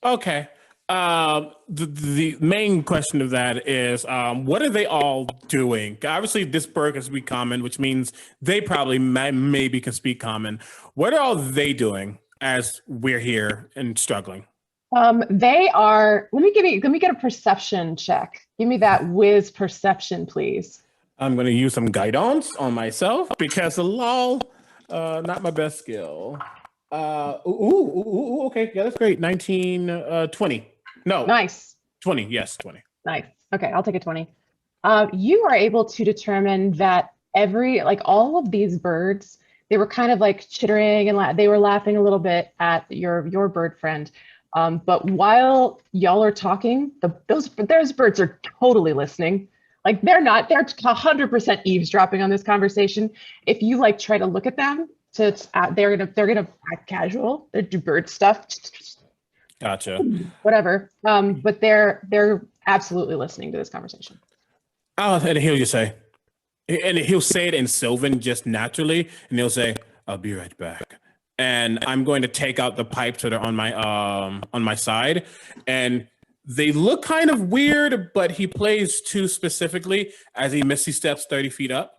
Okay. The main question of that is, what are they all doing? Obviously, this bird can speak common, which means they probably maybe can speak common. What are all they doing as we're here and struggling? They are. Let me get a perception check. Give me that whiz perception, please. I'm going to use some guidance on myself because lol, not my best skill. Okay, yeah, that's great. 19, 20. No. Nice. 20, yes, 20. Nice. Okay, I'll take a 20. You are able to determine that all of these birds, they were kind of like chittering and they were laughing a little bit at your bird friend. But while y'all are talking, those birds are totally listening. Like they're 100% eavesdropping on this conversation. If you try to look at them, they're gonna act casual. They do bird stuff. Gotcha. Whatever. But they're absolutely listening to this conversation. Oh, and he'll just say, and he'll say it in Sylvan just naturally, and he'll say, "I'll be right back." And I'm going to take out the pipes that are on my side, and they look kind of weird, but he plays too specifically as he misty steps 30 feet up.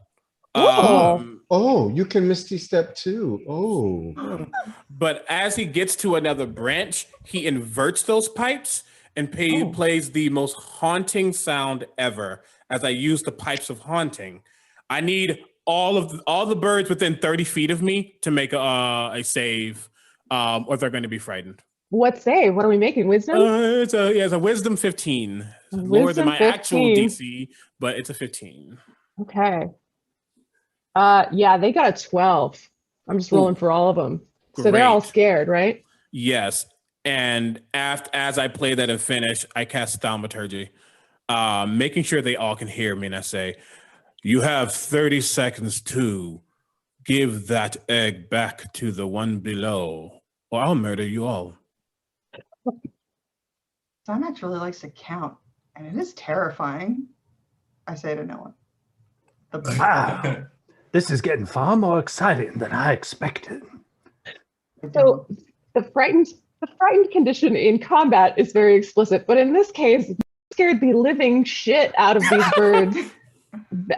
You can misty step too. Oh. But as he gets to another branch, he inverts those pipes and plays the most haunting sound ever as I use the pipes of haunting. I need all the birds within 30 feet of me to make a save, or they're going to be frightened. What save? What are we making? Wisdom? It's a wisdom 15. Lower than my actual DC, but it's a 15. Okay. Yeah, they got a 12. I'm just rolling for all of them. So Great. They're all scared, right? Yes. And as I play that and finish, I cast Thaumaturgy, making sure they all can hear me. And I say, you have 30 seconds to give that egg back to the one below, or I'll murder you all. Cymax really likes to count, and it is terrifying. I say to no one. Wow. This is getting far more exciting than I expected. So the frightened condition in combat is very explicit, but in this case, scared the living shit out of these birds.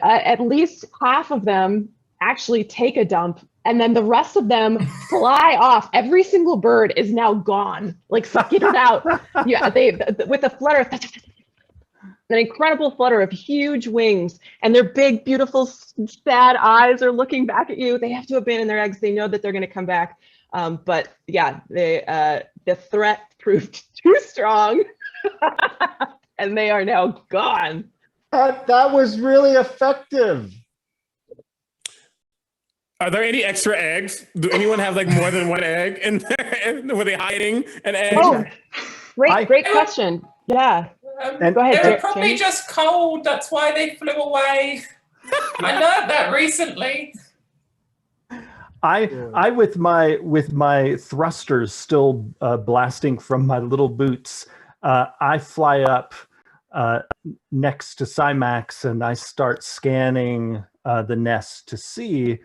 At least half of them actually take a dump, and then the rest of them fly off. Every single bird is now gone, like sucking it out. Yeah, they with a flutter. an incredible flutter of huge wings, and their big, beautiful, sad eyes are looking back at you. They have to abandon their eggs. They know that they're going to come back. But yeah, the threat proved too strong, and they are now gone. That was really effective. Are there any extra eggs? Do anyone have like more than one egg in there? Were they hiding an egg? Oh, great question. Yeah. And go ahead. They were probably just cold. That's why they flew away. I learned that recently. I with my thrusters still blasting from my little boots, I fly up next to Cymax and I start scanning the nest to see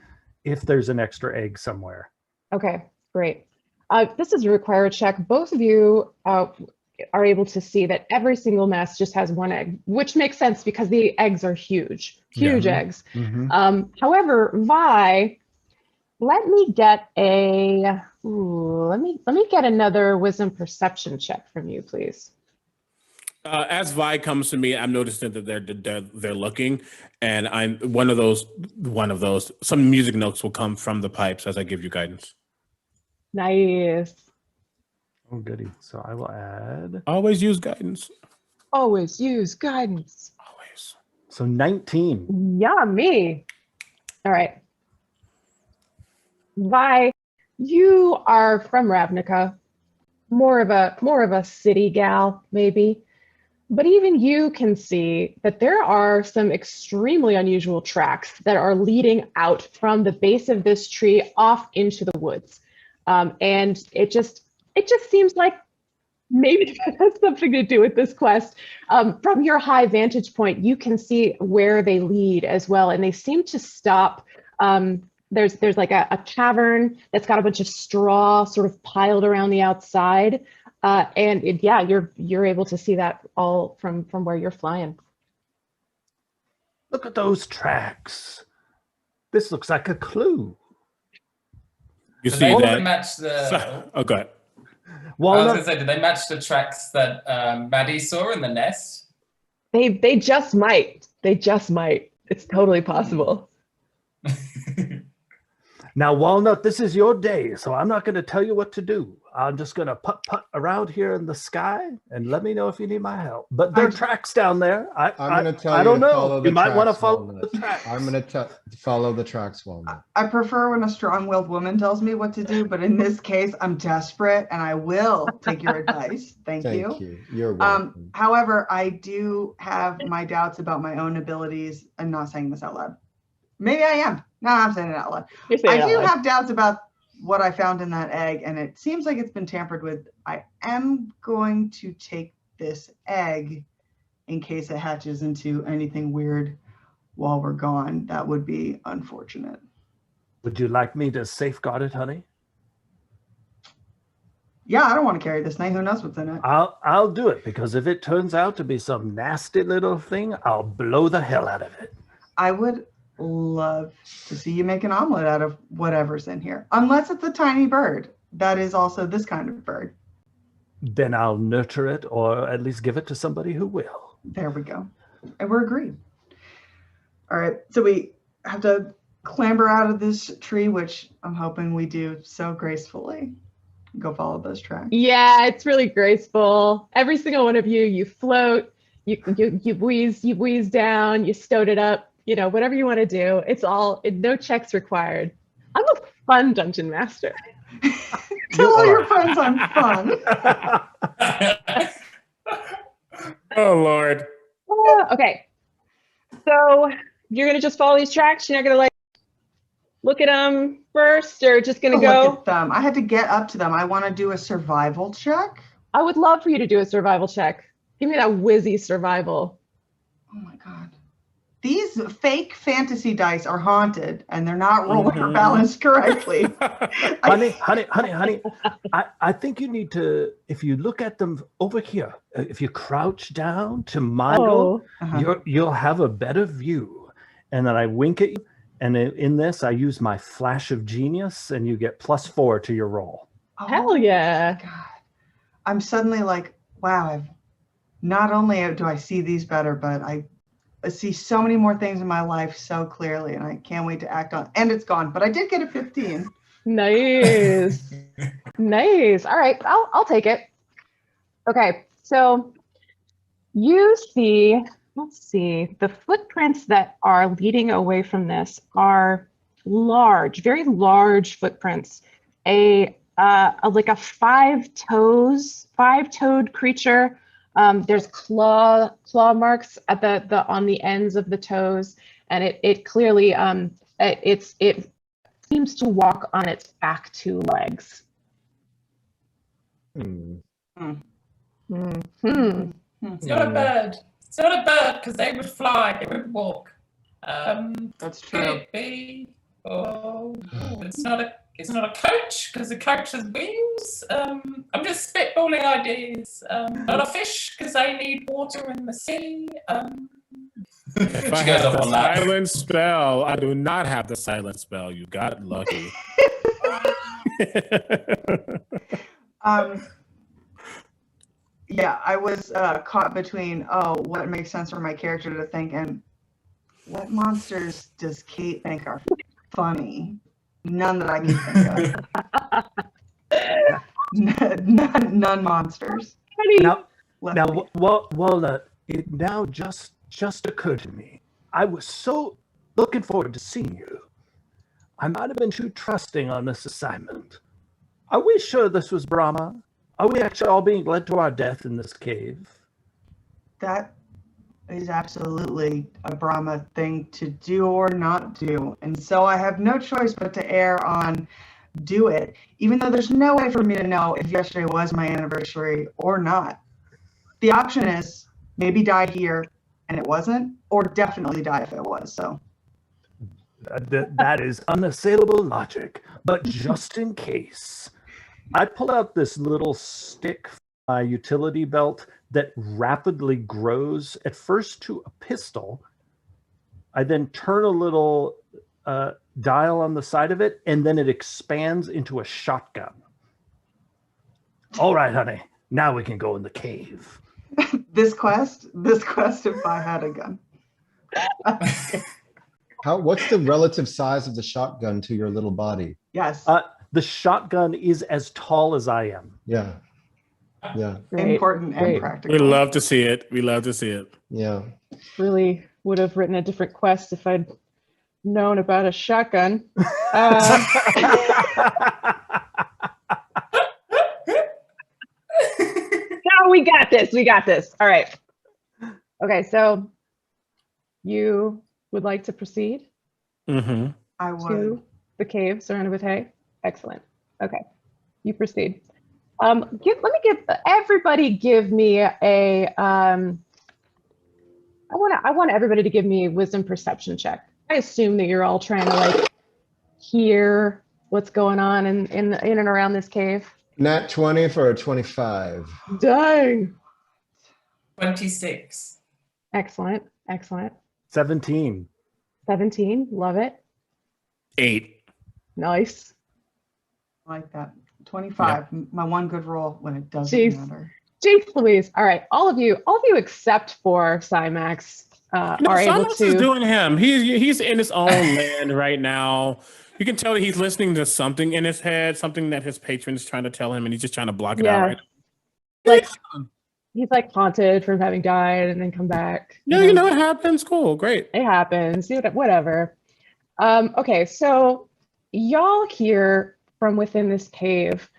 if there's an extra egg somewhere. Okay, great. This is a required check. Both of you are able to see that every single nest just has one egg, which makes sense because the eggs are huge eggs. Mm-hmm. However, Vi, let me get another wisdom perception check from you, please. As Vi comes to me, I'm noticing that they're looking, and I'm one of those. Some music notes will come from the pipes as I give you guidance. Nice. Oh, goody. So I will add. Always use guidance. Always use guidance. Always. So 19. Yummy. All right. Vi, you are from Ravnica, more of a city gal, maybe. But even you can see that there are some extremely unusual tracks that are leading out from the base of this tree off into the woods. And it just seems like maybe that has something to do with this quest. From your high vantage point, you can see where they lead as well. And they seem to stop. There's like a cavern that's got a bunch of straw sort of piled around the outside. You're able to see that all from where you're flying. Look at those tracks. This looks like a clue. You Did see they that? match the? Oh, go ahead. I was Well, going to say, did they match the tracks that Maddie saw in the nest? They just might. They just might. It's totally possible. now, Walnut, this is your day, so I'm not going to tell you what to do. I'm just going to putt around here in the sky and let me know if you need my help. But there are tracks down there. I'm going to tell you. I don't to know. follow the You might want to tracks, follow Walnut. the tracks. I'm going to follow the tracks, Walnut. I prefer when a strong-willed woman tells me what to do, but in this case, I'm desperate and I will take your advice. Thank you. You're welcome. However, I do have my doubts about my own abilities. I'm not saying this out loud. Maybe I am. No, I'm saying it out loud. I do have doubts about what I found in that egg, and it seems like it's been tampered with. I am going to take this egg in case it hatches into anything weird while we're gone. That would be unfortunate. Would you like me to safeguard it, honey? Yeah, I don't want to carry this thing. Who knows what's in it? I'll do it, because if it turns out to be some nasty little thing, I'll blow the hell out of it. I would love to see you make an omelet out of whatever's in here, unless it's a tiny bird that is also this kind of bird. Then I'll nurture it, or at least give it to somebody who will. There we go. And we're agreed. All right, so we have to clamber out of this tree, which I'm hoping we do so gracefully. Go follow those tracks. Yeah, it's really graceful. Every single one of you float, you wheeze down, you stoat it up. You know, whatever you want to do, no checks required. I'm a fun dungeon master. Tell all your friends I'm fun. Oh, Lord. Okay. So you're going to just follow these tracks? You're not going to look at them first, or just going to go? Look at them. I had to get up to them. I want to do a survival check. I would love for you to do a survival check. Give me that whizzy survival. Oh my God. These fake fantasy dice are haunted and they're not rolling or balanced correctly. Honey, I think you need to, if you look at them over here, if you crouch down to my goal, you'll have a better view. And then I wink at you. And in this, I use my flash of genius and you get +4 to your roll. Hell yeah. God. I'm suddenly like, wow, I've not only do I see these better, but I see so many more things in my life so clearly, and I can't wait to act on. And it's gone, but I did get a 15. Nice. Nice. All right, I'll take it. Okay, so you see, let's see, the footprints that are leading away from this are large, very large footprints. Like a five-toed creature. There's claw marks at the on the ends of the toes, and it clearly it seems to walk on its back two legs. It's not a bird. It's not a bird because they would fly. They would walk. That's Could true. it be? Oh, it's not a coach because the coach has wings. I'm just spitballing ideas. Not a fish because they need water in the sea. If I have the silent spell, I do not have the silent spell. You got lucky. Yeah, I was caught between, what makes sense for my character to think, and what monsters does Kate think are funny? None that I can think of. None monsters. Now, it now just occurred to me. I was so looking forward to seeing you. I might have been too trusting on this assignment. Are we sure this was Brahma? Are we actually all being led to our death in this cave? That is absolutely a Brahma thing to do or not do. And so I have no choice but to err on do it, even though there's no way for me to know if yesterday was my anniversary or not. The option is maybe die here and it wasn't, or definitely die if it was. So that is unassailable logic, but just in case, I pull out this little stick from my utility belt that rapidly grows at first to a pistol. I then turn a little dial on the side of it, and then it expands into a shotgun. All right, honey, now we can go in the cave. This quest, if I had a gun. What's the relative size of the shotgun to your little body? Yes. The shotgun is as tall as I am. Yeah. Yeah. Important and practical. We love to see it. We love to see it. Yeah. Really would have written a different quest if I'd known about a shotgun. No, we got this. We got this. All right. Okay, so you would like to proceed I would. to the cave surrounded with hay? Excellent. Okay, you proceed. Everybody give me a, I want everybody to give me a wisdom perception check. I assume that you're all trying to like hear what's going on in and around this cave. Nat 20 for a 25. Dang. 26. Excellent. 17. 17. Love it. 8. Nice. I like that. 25. Yeah. My one good roll when it doesn't matter. Jeez Louise. All right. All of you except for Cymax are able to. Is doing him. He's in his own land right now. You can tell that he's listening to something in his head, something that his patron's trying to tell him, and he's just trying to block it out. Right? He's like haunted from having died and then come back. Yeah, you know it happens. Cool, great. It happens. Whatever. Okay, so y'all hear from within this cave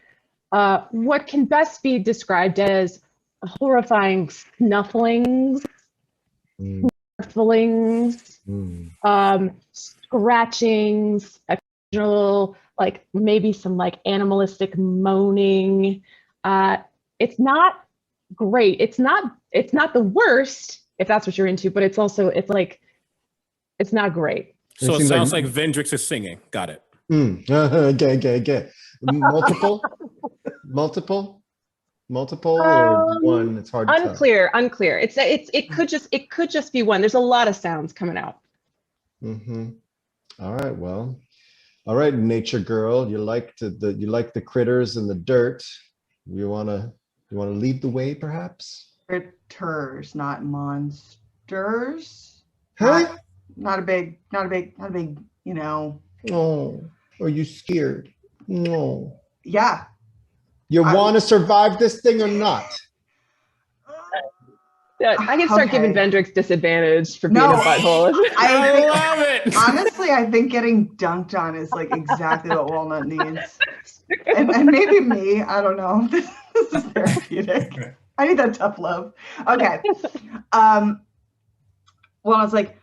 what can best be described as horrifying snufflings, snufflings, scratchings, occasional like maybe some like animalistic moaning. It's not great. It's not the worst if that's what you're into, but it's not great. So it sounds like Vendrix is singing. Got it. Okay. Multiple or one? It's hard to tell. Unclear. It could just be one. There's a lot of sounds coming out. All right. Well, all right, nature girl. You like the critters and the dirt. You wanna lead the way, perhaps? Critters, not monsters. Huh? Not a big, you know. Oh, are you scared? No. Yeah. You want to survive this thing or not? I can start giving Vendrix disadvantage for being a butthole. I love it. Honestly, I think getting dunked on is like exactly what Walnut needs. And maybe me, I don't know. This is therapeutic. I need that tough love. Okay. Walnut's like,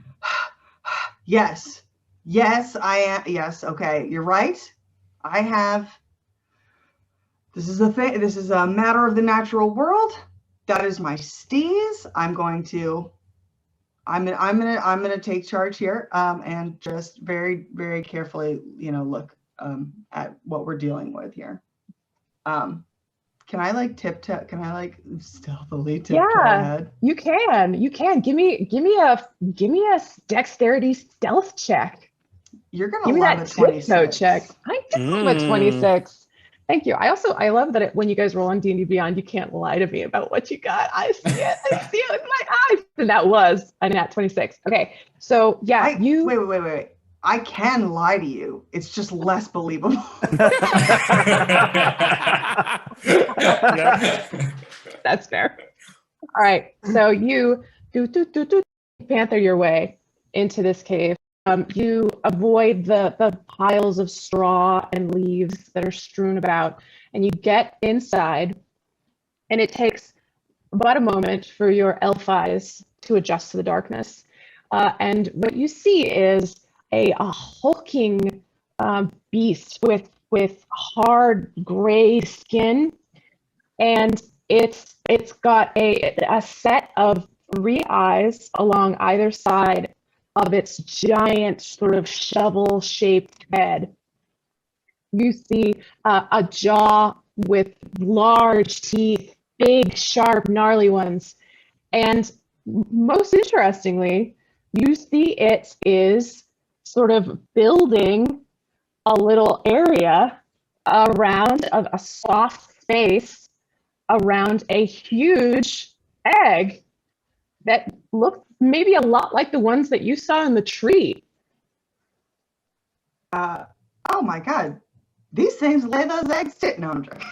yes, I am. Yes, okay, you're right. I have. This is a thing. This is a matter of the natural world. That is my steez. I'm gonna take charge here, and just very, very carefully, look at what we're dealing with here. Can I like tiptoe? Can I like stealthily tiptoe ahead? You can. Give me a dexterity stealth check. You're gonna give me love that a 26. check. I do love a 26. Thank you. I love that when you guys roll on D&D Beyond, you can't lie to me about what you got. I see it. With my eyes. And that was a nat 26. Okay. So yeah, wait. I can lie to you. It's just less believable. That's fair. All right. So you panther your way into this cave. You avoid the piles of straw and leaves that are strewn about, and you get inside, and it takes about a moment for your elf eyes to adjust to the darkness. And what you see is a hulking beast with hard gray skin, and it's got a set of 3 eyes along either side of its giant sort of shovel-shaped head. You see a jaw with large teeth, big, sharp, gnarly ones. And most interestingly, you see it is sort of building a little area around a soft space around a huge egg that looks maybe a lot like the ones that you saw in the tree. Oh my God. These things lay those eggs too. No, I'm joking.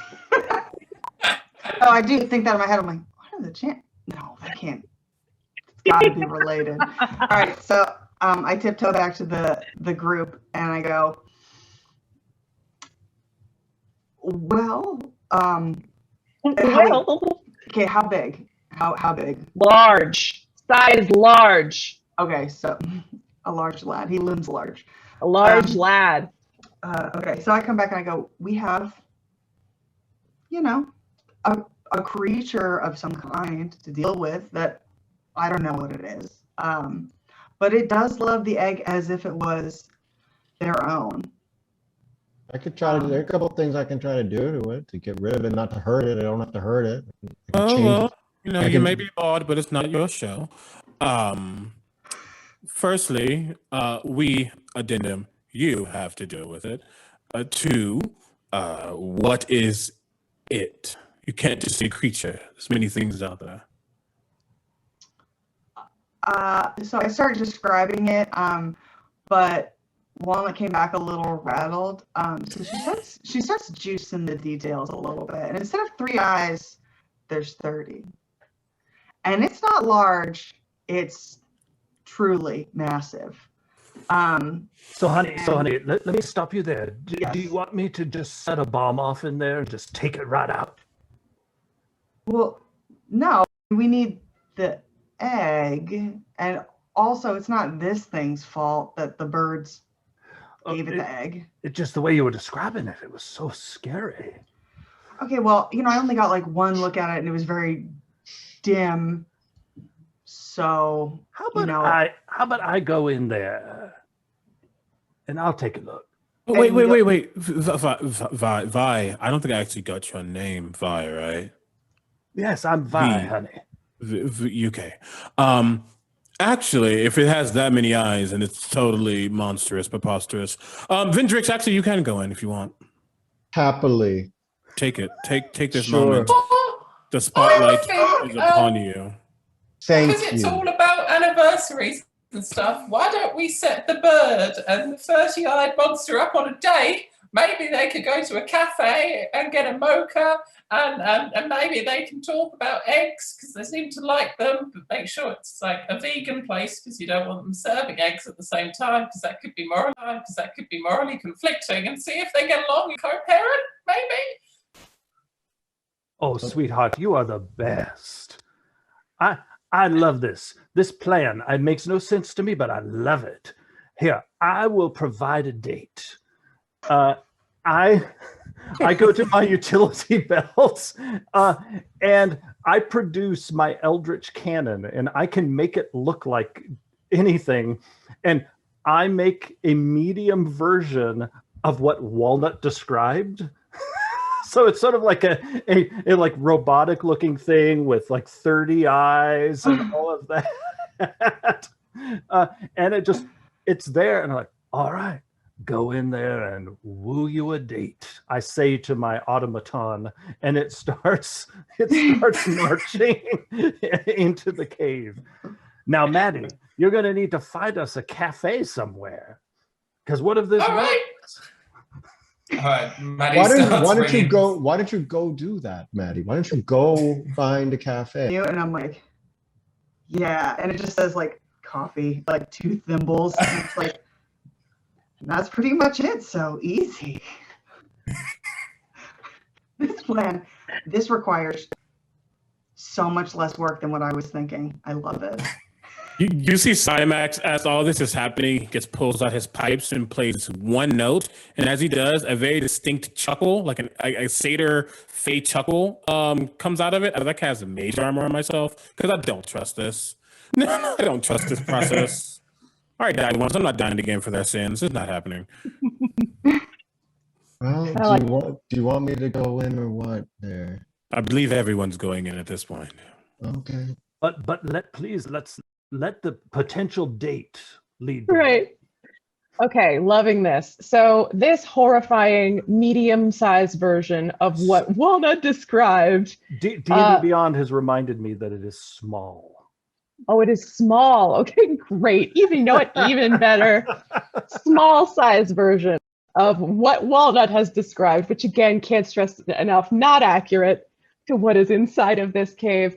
Oh, I do think that in my head. I'm like, what are the chances? No, they can't. It's got to be related. All right. So I tiptoe back to the group and I go, well, okay, how big? How big? Large. Size large. Okay, so a large lad. He looms large. A large lad. Okay, so I come back and I go, we have, a creature of some kind to deal with that I don't know what it is. But it does love the egg as if it was their own. I could try to. There are a couple of things I can try to do to it to get rid of it, not to hurt it. I don't have to hurt it. You may be bored, but it's not your show. Firstly, we addendum. You have to deal with it. 2, what is it? You can't just say creature. There's many things out there. So I started describing it, but Walnut came back a little rattled. So she starts juicing the details a little bit. And instead of 3 eyes, there's 30. And it's not large, it's truly massive. So honey, let me stop you there. Yes. Do you want me to just set a bomb off in there and just take it right out? Well, no, we need the egg. And also, it's not this thing's fault that the birds gave it the egg. It's just the way you were describing it. It was so scary. Okay, well, I only got like one look at it and it was very dim. So how about I go in there and I'll take a look. Wait. Vi, I don't think I actually got your name, Vi, right? Yes, I'm Vi, honey. Okay. Actually, if it has that many eyes and it's totally monstrous, preposterous, Vendrix, actually, you can go in if you want. Happily. Take it. Take this Sure. moment. The spotlight think, is upon you. Thank because it's you. all about anniversaries and stuff, why don't we set the bird and the 30-eyed monster up on a date? Maybe they could go to a cafe and get a mocha, and maybe they can talk about eggs because they seem to like them, but make sure it's like a vegan place because you don't want them serving eggs at the same time because that could be morally conflicting, and see if they get along and co-parent, maybe. Oh, sweetheart, you are the best. I love this. This plan, it makes no sense to me, but I love it. Here, I will provide a date. I go to my utility belt and I produce my Eldritch Cannon, and I can make it look like anything. And I make a medium version of what Walnut described. So it's sort of like a like robotic looking thing with like 30 eyes and all of that. And it's there, and I'm like, all right, go in there and woo you a date, I say to my automaton, and it starts marching into the cave. Now, Maddie, you're gonna need to find us a cafe somewhere, because what if this works? All right, Maddie, Why don't you go do that, Maddie? Why don't you go find a cafe? And I'm like, yeah, and it just says like coffee, like 2 thimbles. And it's like, that's pretty much it. So easy. This plan, this requires so much less work than what I was thinking. I love it. You see Cymax, as all this is happening, he gets pulls out his pipes and plays one note. And as he does, a very distinct chuckle, like a satyr fey chuckle, comes out of it. I like has a mage armor on myself because I don't trust this. No, I don't trust this process. All right, dying ones, I'm not dying again for their sins. It's not happening. Well, do you want me to go in or what there? I believe everyone's going in at this point. Okay. But let's let the potential date lead. Right. Okay, loving this. So this horrifying medium-sized version of what Walnut described. D&D Beyond has reminded me that it is small. Oh, it is small. Okay, great. Even, you know what? Even better. Small size version of what Walnut has described, which again, can't stress enough, not accurate to what is inside of this cave.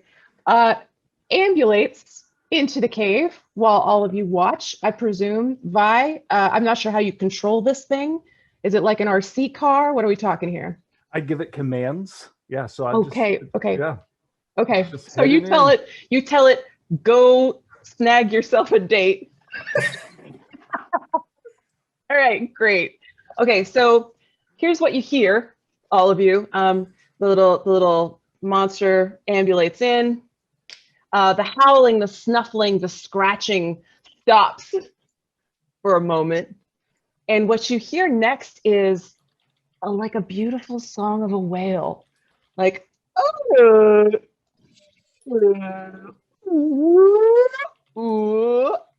Ambulates into the cave while all of you watch, I presume. Vi, I'm not sure how you control this thing. Is it like an RC car? What are we talking here? I give it commands. Yeah, so I okay. Yeah. Okay, so you tell it, go snag yourself a date. All right, great. Okay, so here's what you hear, all of you. The little monster ambulates in. The howling, the snuffling, the scratching stops for a moment. And what you hear next is like a beautiful song of a whale. Like,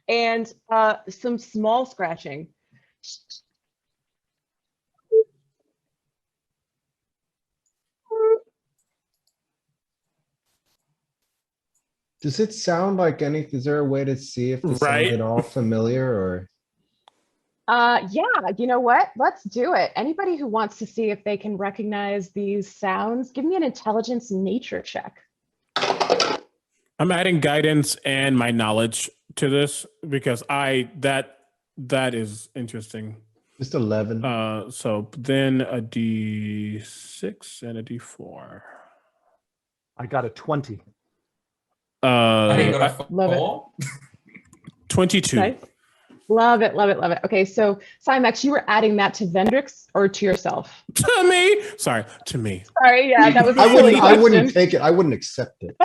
and some small scratching. Does it sound like anything? Is there a way to see if this sounds at all familiar or? Yeah, you know what? Let's do it. Anybody who wants to see if they can recognize these sounds, give me an intelligence nature check. I'm adding guidance and my knowledge to this because that is interesting. Just 11. So then a D6 and a D4. I got a 20. I think I got a love 4. 22. Okay. Love it, love it, love it. Okay, so Cymax, you were adding that to Vendrix or to yourself? To me. Sorry, to me. Sorry, yeah, that was a I wouldn't take it. I wouldn't accept it.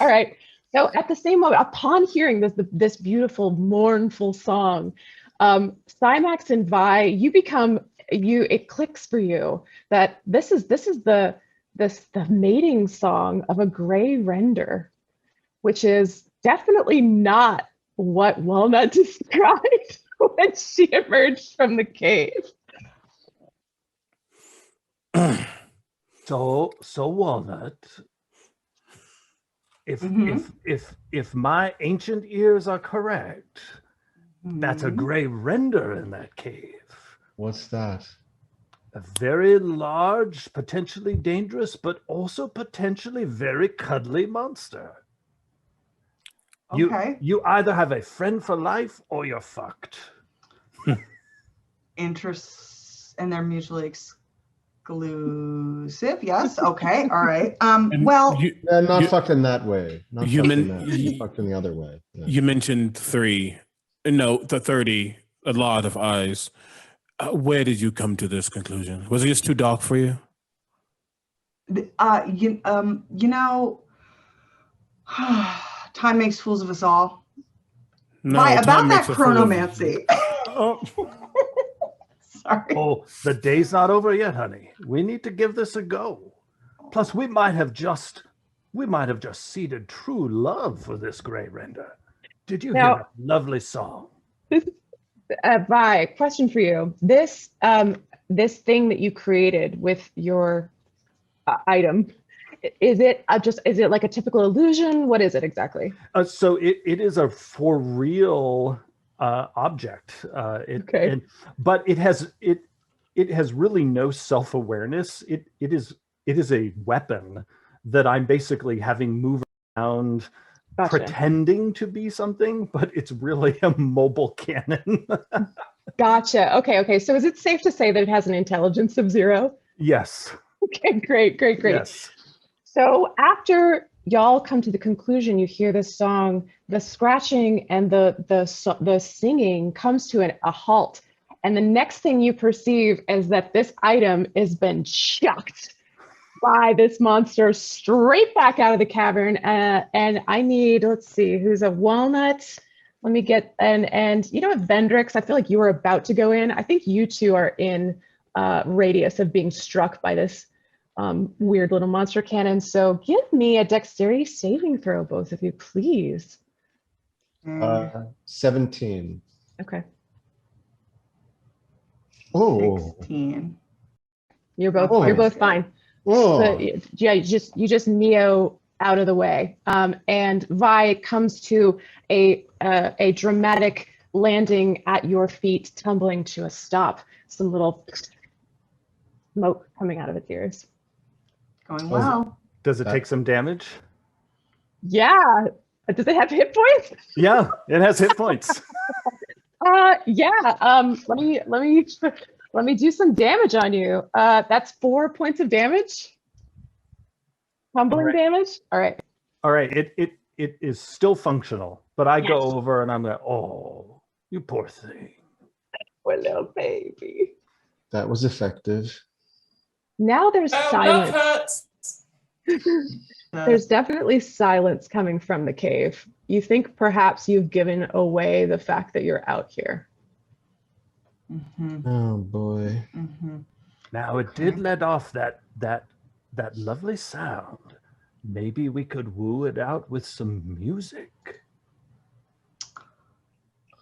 All right. So at the same moment, upon hearing this beautiful, mournful song, Cymax and Vi, it clicks for you that this is the mating song of a gray render, which is definitely not what Walnut described when she emerged from the cave. So Walnut, if my ancient ears are correct, that's a gray render in that cave. What's that? A very large, potentially dangerous, but also potentially very cuddly monster. Okay. You either have a friend for life or you're fucked. Interests, and they're mutually exclusive. Yes. Okay. All right. Well, not fucked in that way. Not fucked in that way. Fucked in the other way. Yeah. You mentioned 3. No, the 30. A lot of eyes. Where did you come to this conclusion? Was it just too dark for you? You know, time makes fools of us all. No, Why, time about that makes a fool of you. chronomancy. Oh. Sorry. Oh, the day's not over yet, honey. We need to give this a go. Plus, we might have just seeded true love for this gray render. Did you hear that lovely song? Vi, question for you. This thing that you created with your item, is it like a typical illusion? What is it exactly? So it is a for real object. Okay. But it has really no self-awareness. It is a weapon that I'm basically having move around. Gotcha. Pretending to be something, but it's really a mobile cannon. Gotcha. Okay. So is it safe to say that it has an intelligence of 0? Yes. Okay, great. Yes. So after y'all come to the conclusion, you hear this song, the scratching and the singing comes to a halt. And the next thing you perceive is that this item has been chucked by this monster straight back out of the cavern. And I need, let's see, who's a walnut? Let me get, and you know what, Vendrix, I feel like you were about to go in. I think you two are in radius of being struck by this weird little monster cannon. So give me a dexterity saving throw, both of you, please. 17. Okay. Oh. 16. You're both fine. So, yeah, you just Neo out of the way, and Vi comes to a dramatic landing at your feet, tumbling to a stop. Some little smoke coming out of its ears. Going well. Does it take some damage? Yeah. Does it have hit points? Yeah, it has hit points. Yeah. Let me do some damage on you. That's 4 points of damage. Tumbling damage. All right. It is still functional, but I go over and I'm like, oh, you poor thing. Poor little baby. That was effective. Now there's silence. There's definitely silence coming from the cave. You think perhaps you've given away the fact that you're out here. Mm-hmm. Oh boy. Mm-hmm. Now it did let off that lovely sound. Maybe we could woo it out with some music.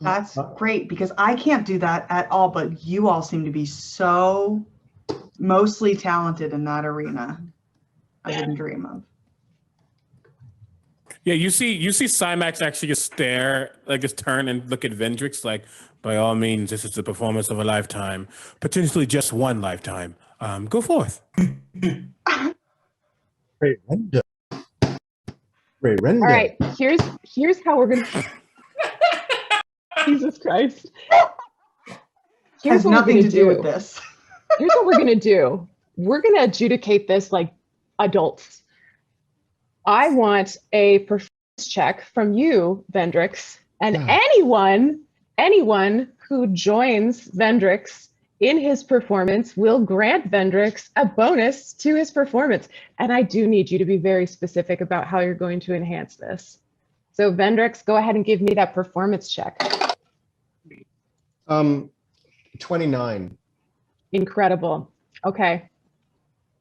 That's great, because I can't do that at all, but you all seem to be so mostly talented in that arena. I didn't dream of. Yeah, you see Cymax actually just stare, like just turn and look at Vendrix, like, by all means, this is the performance of a lifetime, potentially just one lifetime. Go forth. Great render. Great render. All right, here's how we're gonna. Jesus Christ. Has nothing to do with this. Here's what we're gonna do. We're gonna adjudicate this like adults. I want a performance check from you, Vendrix, and anyone who joins Vendrix in his performance will grant Vendrix a bonus to his performance. And I do need you to be very specific about how you're going to enhance this. So Vendrix, go ahead and give me that performance check. 29. Incredible. Okay.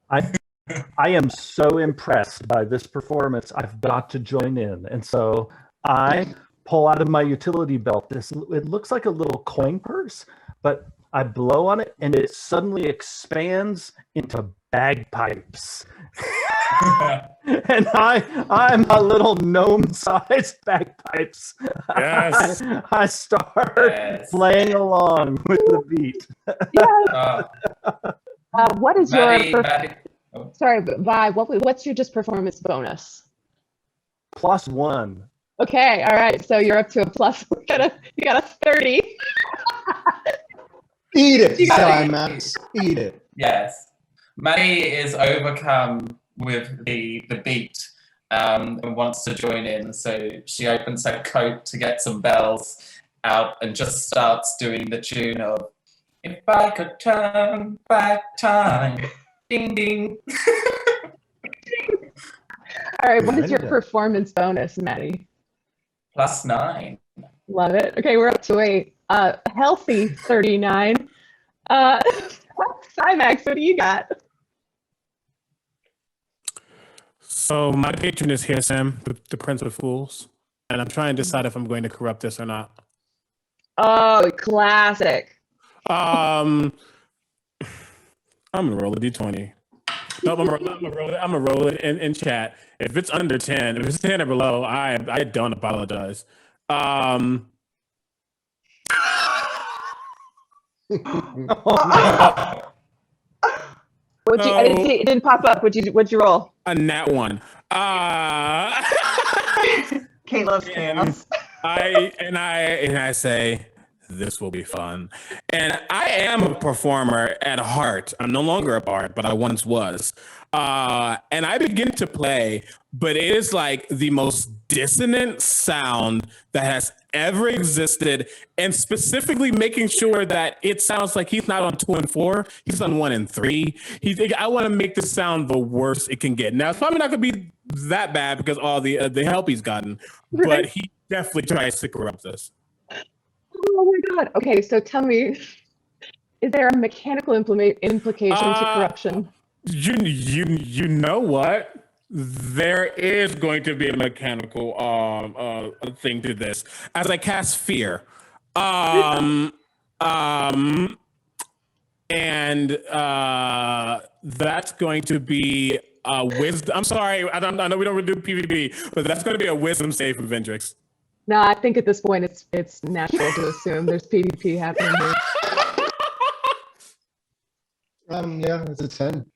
I am so impressed by this performance. I've got to join in. And so I pull out of my utility belt it looks like a little coin purse, but I blow on it and it suddenly expands into bagpipes. And I'm a little gnome-sized bagpipes. Yes. I start playing along with the beat. What is Maddie, sorry, but Vi, what's your just performance bonus? +1. Okay, all right. So you're up to a plus. You got a 30. Eat it, Cymax. Eat it. Yes. Maddie is overcome with the beat and wants to join in. So she opens her coat to get some bells out and just starts doing the tune of "If I Could Turn Back Time." Ding, ding. All right, what is your performance bonus, Maddie? +9. Love it. Okay, we're up to a healthy 39. Cymax, what do you got? So my patron is here, Sam, the Prince of Fools, and I'm trying to decide if I'm going to corrupt this or not. Oh, classic. I'm gonna roll a d20. No, I'm gonna roll it in chat. If it's under 10, if it's 10 or below, I don't apologize. Oh, I didn't see it didn't pop up. What'd you roll? A nat 1. Kate loves chaos. I say, this will be fun. And I am a performer at heart. I'm no longer a bard, but I once was. And I begin to play, but it is like the most dissonant sound that has ever existed, and specifically making sure that it sounds like he's not on 2 and 4, he's on 1 and 3. I want to make this sound the worst it can get. Now, it's probably not going to be that bad because all the help he's gotten, but he definitely tries to corrupt us. Oh my God. Okay, so tell me, is there a mechanical implication to corruption? You know what? There is going to be a mechanical thing to this. As I cast fear, and that's going to be a wisdom. I'm sorry, I know we don't really do PvP, but that's going to be a wisdom save from Vendrix. No, I think at this point it's natural to assume there's PvP happening here. Yeah, it's a 10.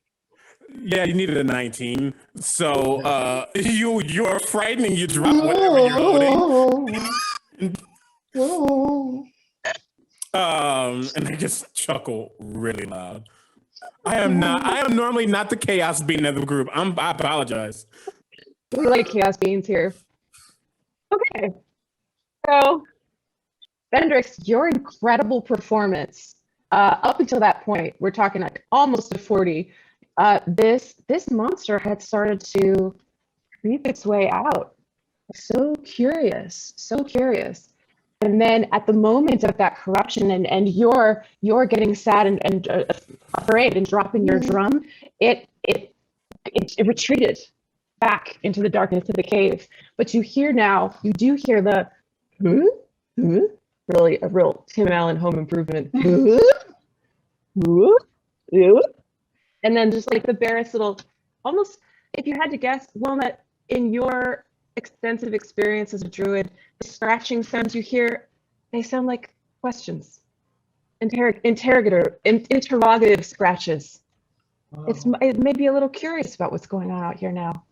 Yeah, you needed a 19. So you're frightening. You drop whatever you're holding. And I just chuckle really loud. I am normally not the chaos being of the group. I apologize. We like chaos beings here. Okay. So, Vendrix, your incredible performance up until that point, we're talking like almost a 40. This monster had started to creep its way out. So curious. And then at the moment of that corruption, and you're getting sad and afraid and dropping your drum, it retreated back into the darkness of the cave. But you do hear the really a real Tim Allen Home Improvement. And then just like the barest little, almost, if you had to guess, Wilma, in your extensive experience as a druid, the scratching sounds you hear, they sound like questions, interrogative scratches. Oh. It may be a little curious about what's going on out here now.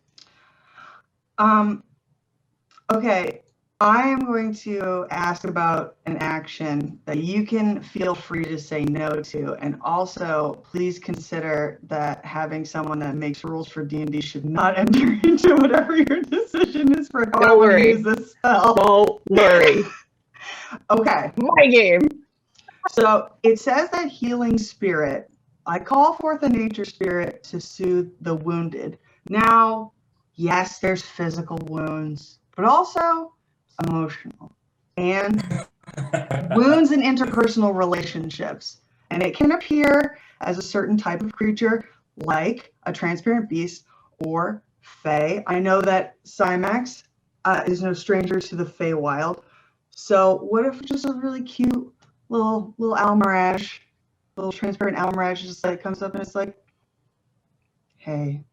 Okay, I am going to ask about an action that you can feel free to say no to, and also please consider that having someone that makes rules for D&D should not enter into whatever your decision is for how to use this spell. Don't worry. Okay. My game. So it says that healing spirit, I call forth a nature spirit to soothe the wounded. Now, yes, there's physical wounds, but also emotional and wounds in interpersonal relationships. And it can appear as a certain type of creature, like a transparent beast or fae. I know that Cymax is no stranger to the Feywild. So what if just a really cute little Almirage, little transparent Almirage just like comes up and it's like, Hey,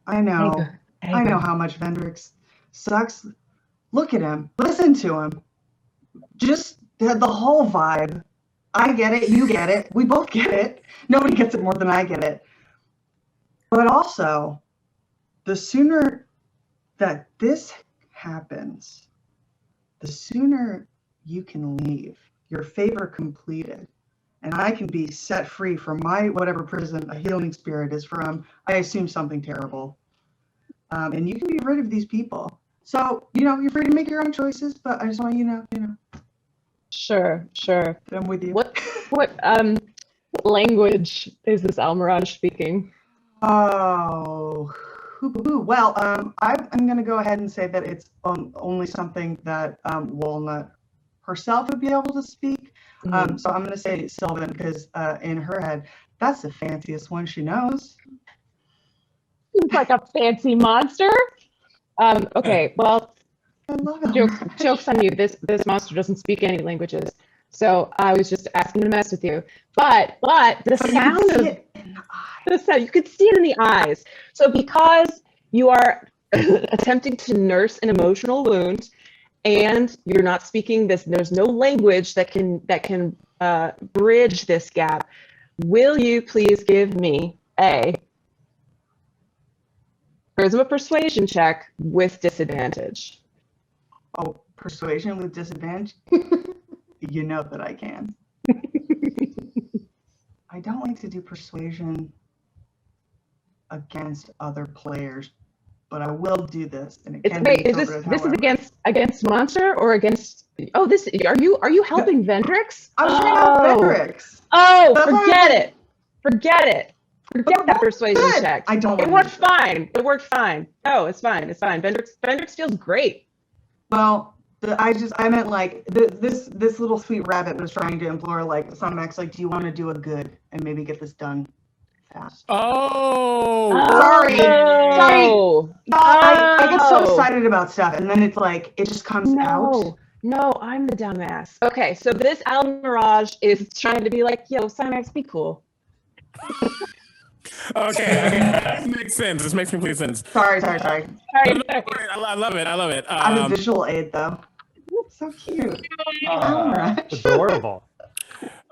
I know how much Vendrix sucks. Look at him. Listen to him. Just the whole vibe. I get it. You get it. We both get it. Nobody gets it more than I get it. But also, the sooner that this happens, the sooner you can leave, your favor completed, and I can be set free from my whatever prison a healing spirit is from, I assume something terrible. And you can be rid of these people. So, you're free to make your own choices, but I just want you to know. Sure. I'm with you. What language is this Almirage speaking? Oh, well, I'm going to go ahead and say that it's only something that Walnut herself would be able to speak. Mm-hmm. So I'm going to say Sylvan because in her head, that's the fanciest one she knows. Seems like a fancy monster. Okay, well, I love it. Joke's on you. This monster doesn't speak any languages. So I was just asking to mess with you. But the sound of the sound, you could see it in the eyes. So because you are attempting to nurse an emotional wound and you're not speaking this, there's no language that can bridge this gap. Will you please give me a charisma persuasion check with disadvantage? Oh, persuasion with disadvantage? You know that I can. I don't like to do persuasion against other players, but I will do this. And it can be interpreted this is against monster or against? Oh, this are you helping Vendrix? I'm trying to help Vendrix. Oh, forget it. Forget that persuasion check. I don't. It worked fine. Oh, it's fine. Vendrix feels great. Well, I meant like this little sweet rabbit was trying to implore like Sonimax, like, do you want to do a good and maybe get this done fast? Oh, sorry. No, I get so excited about stuff, and then it's like it just comes out. No, I'm the dumbass. Okay, so this Almirage is trying to be like, yo, Sonimax, be cool. Okay, that makes sense. This makes complete sense. Sorry. I love it. I'm a visual aid though. So cute. Adorable.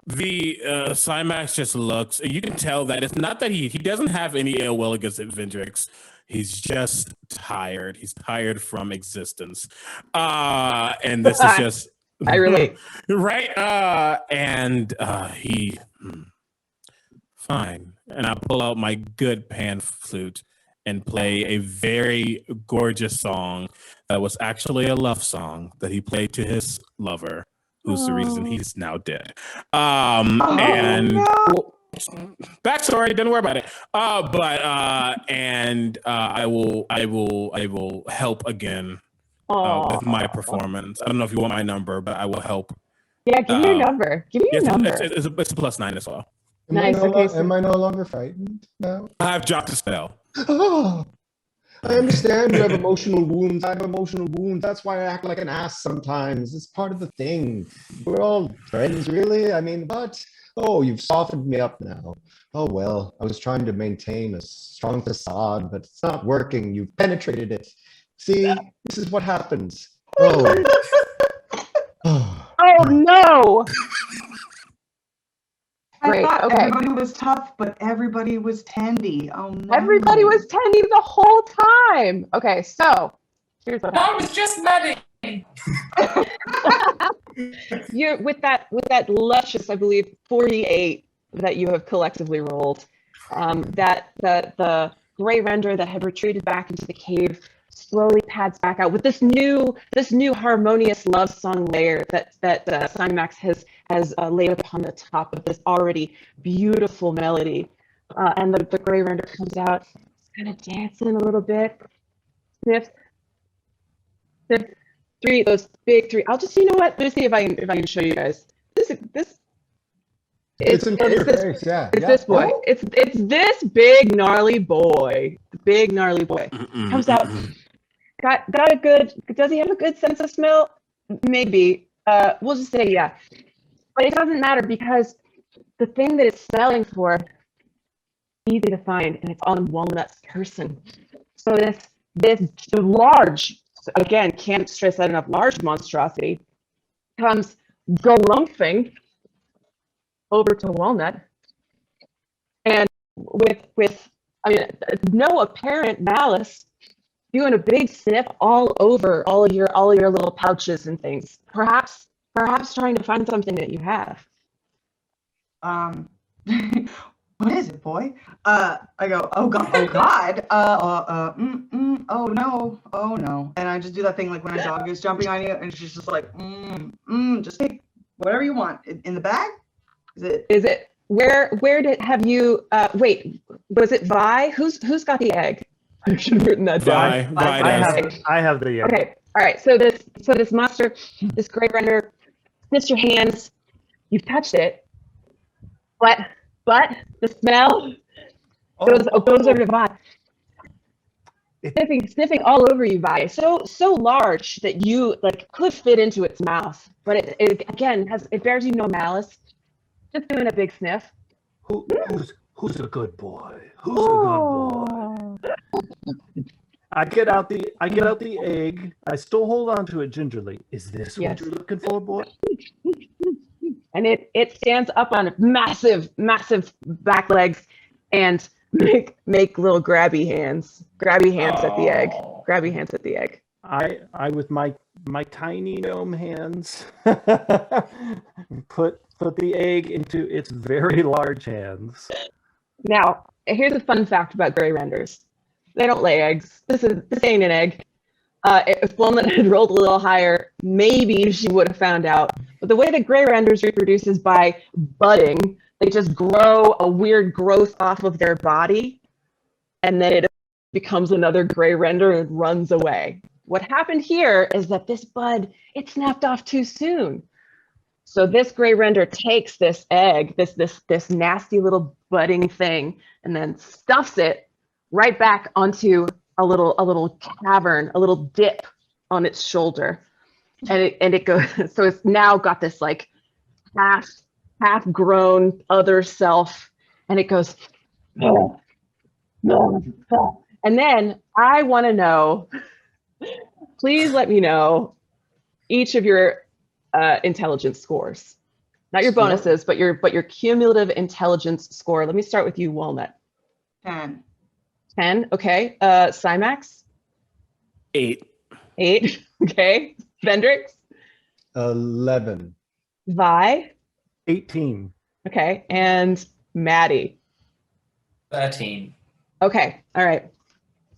The Cymax just looks. You can tell that it's not that he doesn't have any ill will against Vendrix. He's just tired. He's tired from existence. And this is just I relate. Right. And he fine. And I pull out my good pan flute and play a very gorgeous song that was actually a love song that he played to his lover, who's the reason he's now dead. And backstory, don't worry about it. I will help again with my performance. I don't know if you want my number, but I will help. Yeah, give me your number. Give me your number. It's a +9 as well. Am I no longer frightened now? I've dropped a spell. Oh, I understand you have emotional wounds. I have emotional wounds. That's why I act like an ass sometimes. It's part of the thing. We're all friends, really. I mean, but oh, you've softened me up now. Oh, well, I was trying to maintain a strong facade, but it's not working. You've penetrated it. See, this is what happens. Oh, oh no. I thought everybody was tough, but everybody was tendy. Oh no. Everybody was tendy the whole time. Okay, so here's what I was just Maddie. You're with that luscious, I believe, 48 that you have collectively rolled. That the gray render that had retreated back into the cave slowly pads back out with this new harmonious love song layer that Cymax has laid upon the top of this already beautiful melody. And the gray render comes out, kind of dancing a little bit. Sniff. Those big three. I'll just, you know what? Let's see if I can show you guys. It's this boy. Oh. It's this big gnarly boy. Comes out. Got a good. Does he have a good sense of smell? Maybe. We'll just say yeah. But it doesn't matter because the thing that it's smelling for, easy to find, and it's on Walnut's person. So this large, again, can't stress that enough, large monstrosity comes galumphing over to Walnut, and with I mean, no apparent malice, doing a big sniff all over all of your little pouches and things. Perhaps trying to find something that you have. What is it, boy? I go, oh God, oh no. And I just do that thing like when a dog is jumping on you and she's just like, just take whatever you want. In the bag? Is it? Where have you, wait, was it Vi? Who's got the egg? I should have written that down. I have the egg. Okay, all right, so this monster, this gray render, sniffs your hands, you've touched it, but the smell goes over to Vi. Sniffing all over you, Vi. So large that you could fit into its mouth, but it again bears you no malice. Just doing a big sniff. Who's a good boy? Who's a good boy? I get out the egg. I still hold on to it gingerly. Is this what you're looking for, boy? And it stands up on massive back legs and make little grabby hands at the egg. Grabby hands at the egg. I with my tiny gnome hands put the egg into its very large hands. Now, here's a fun fact about gray renders. They don't lay eggs. This ain't an egg. If Walnut had rolled a little higher, maybe she would have found out. But the way that gray renders reproduce is by budding. They just grow a weird growth off of their body, and then it becomes another gray render and runs away. What happened here is that this bud, it snapped off too soon. So this gray render takes this egg, this nasty little budding thing, and then stuffs it right back onto a little cavern, a little dip on its shoulder, and it goes. So it's now got this like half grown other self, and it goes. And then I want to know. Please let me know each of your intelligence scores, not your bonuses, but your cumulative intelligence score. Let me start with you, Walnut. 10. 10. Okay. Cymax. 8. 8. Okay. Vendrix. 11. Vi. 18. Okay. And Maddie. 13. Okay. All right.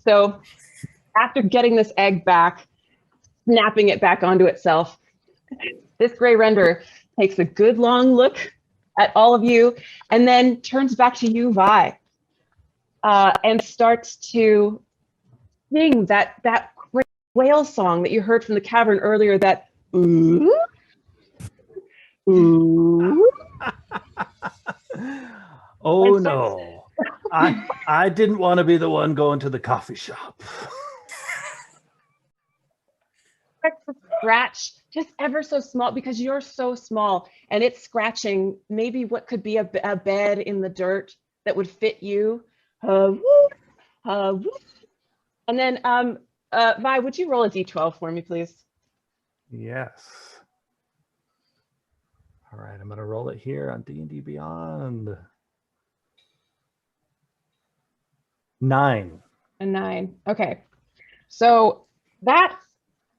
So after getting this egg back, snapping it back onto itself, this gray render takes a good long look at all of you and then turns back to you, Vi, and starts to sing that great whale song that you heard from the cavern earlier, that ooh, ooh. Oh no, I didn't want to be the one going to the coffee shop. Scratch just ever so small, because you're so small, and it's scratching maybe what could be a bed in the dirt that would fit you. And then Vi, would you roll a d12 for me, please? Yes. All right, I'm gonna roll it here on D&D Beyond. 9. A 9. Okay, so that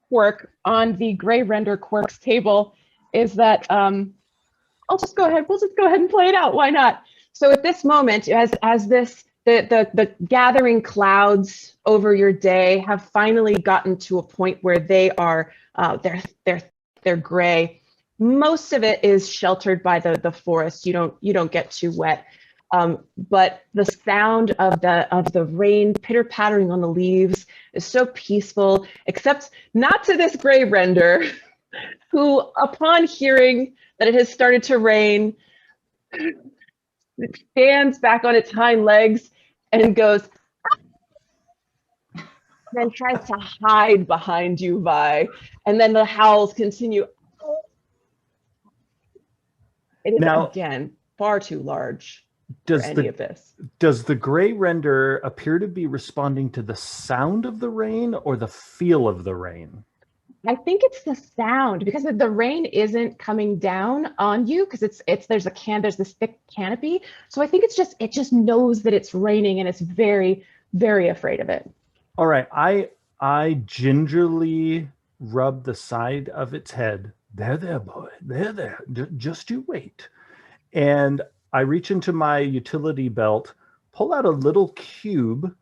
quirk on the gray render quirks table is that we'll just go ahead and play it out. Why not? So at this moment, as this the gathering clouds over your day have finally gotten to a point where they are they're gray. Most of it is sheltered by the forest. You don't get too wet. But the sound of the rain pitter-pattering on the leaves is so peaceful, except not to this gray render, who, upon hearing that it has started to rain, stands back on its hind legs and goes, then tries to hide behind you, Vi, and then the howls continue. It is, again, far too large. Does any of this. Does the gray render appear to be responding to the sound of the rain or the feel of the rain? I think it's the sound, because the rain isn't coming down on you because there's this thick canopy. So I think it just knows that it's raining and it's very, very afraid of it. All right, I gingerly rub the side of its head. There, boy. There. Just you wait. And I reach into my utility belt, pull out a little cube,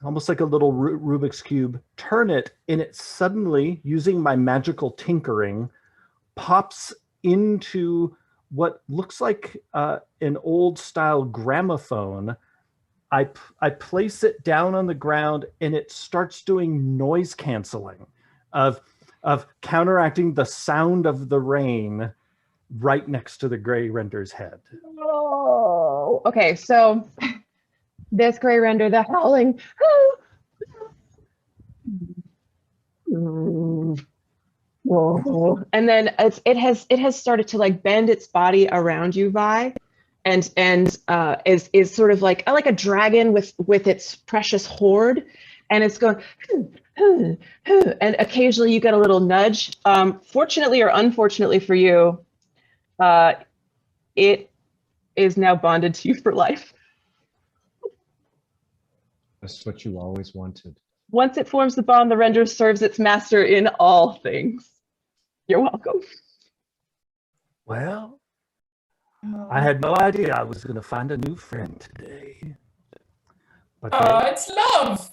almost like a little Rubik's Cube, turn it, and it suddenly, using my magical tinkering, pops into what looks like an old style gramophone. I place it down on the ground, and it starts doing noise canceling of counteracting the sound of the rain right next to the gray render's head. Oh, okay. So this gray render, the howling, and then it has started to like bend its body around you, Vi, and is sort of like a dragon with its precious hoard, and it's going, and occasionally you get a little nudge. Fortunately or unfortunately for you, it is now bonded to you for life. That's what you always wanted. Once it forms the bond, the render serves its master in all things. You're welcome. Well, I had no idea I was going to find a new friend today. But it's love.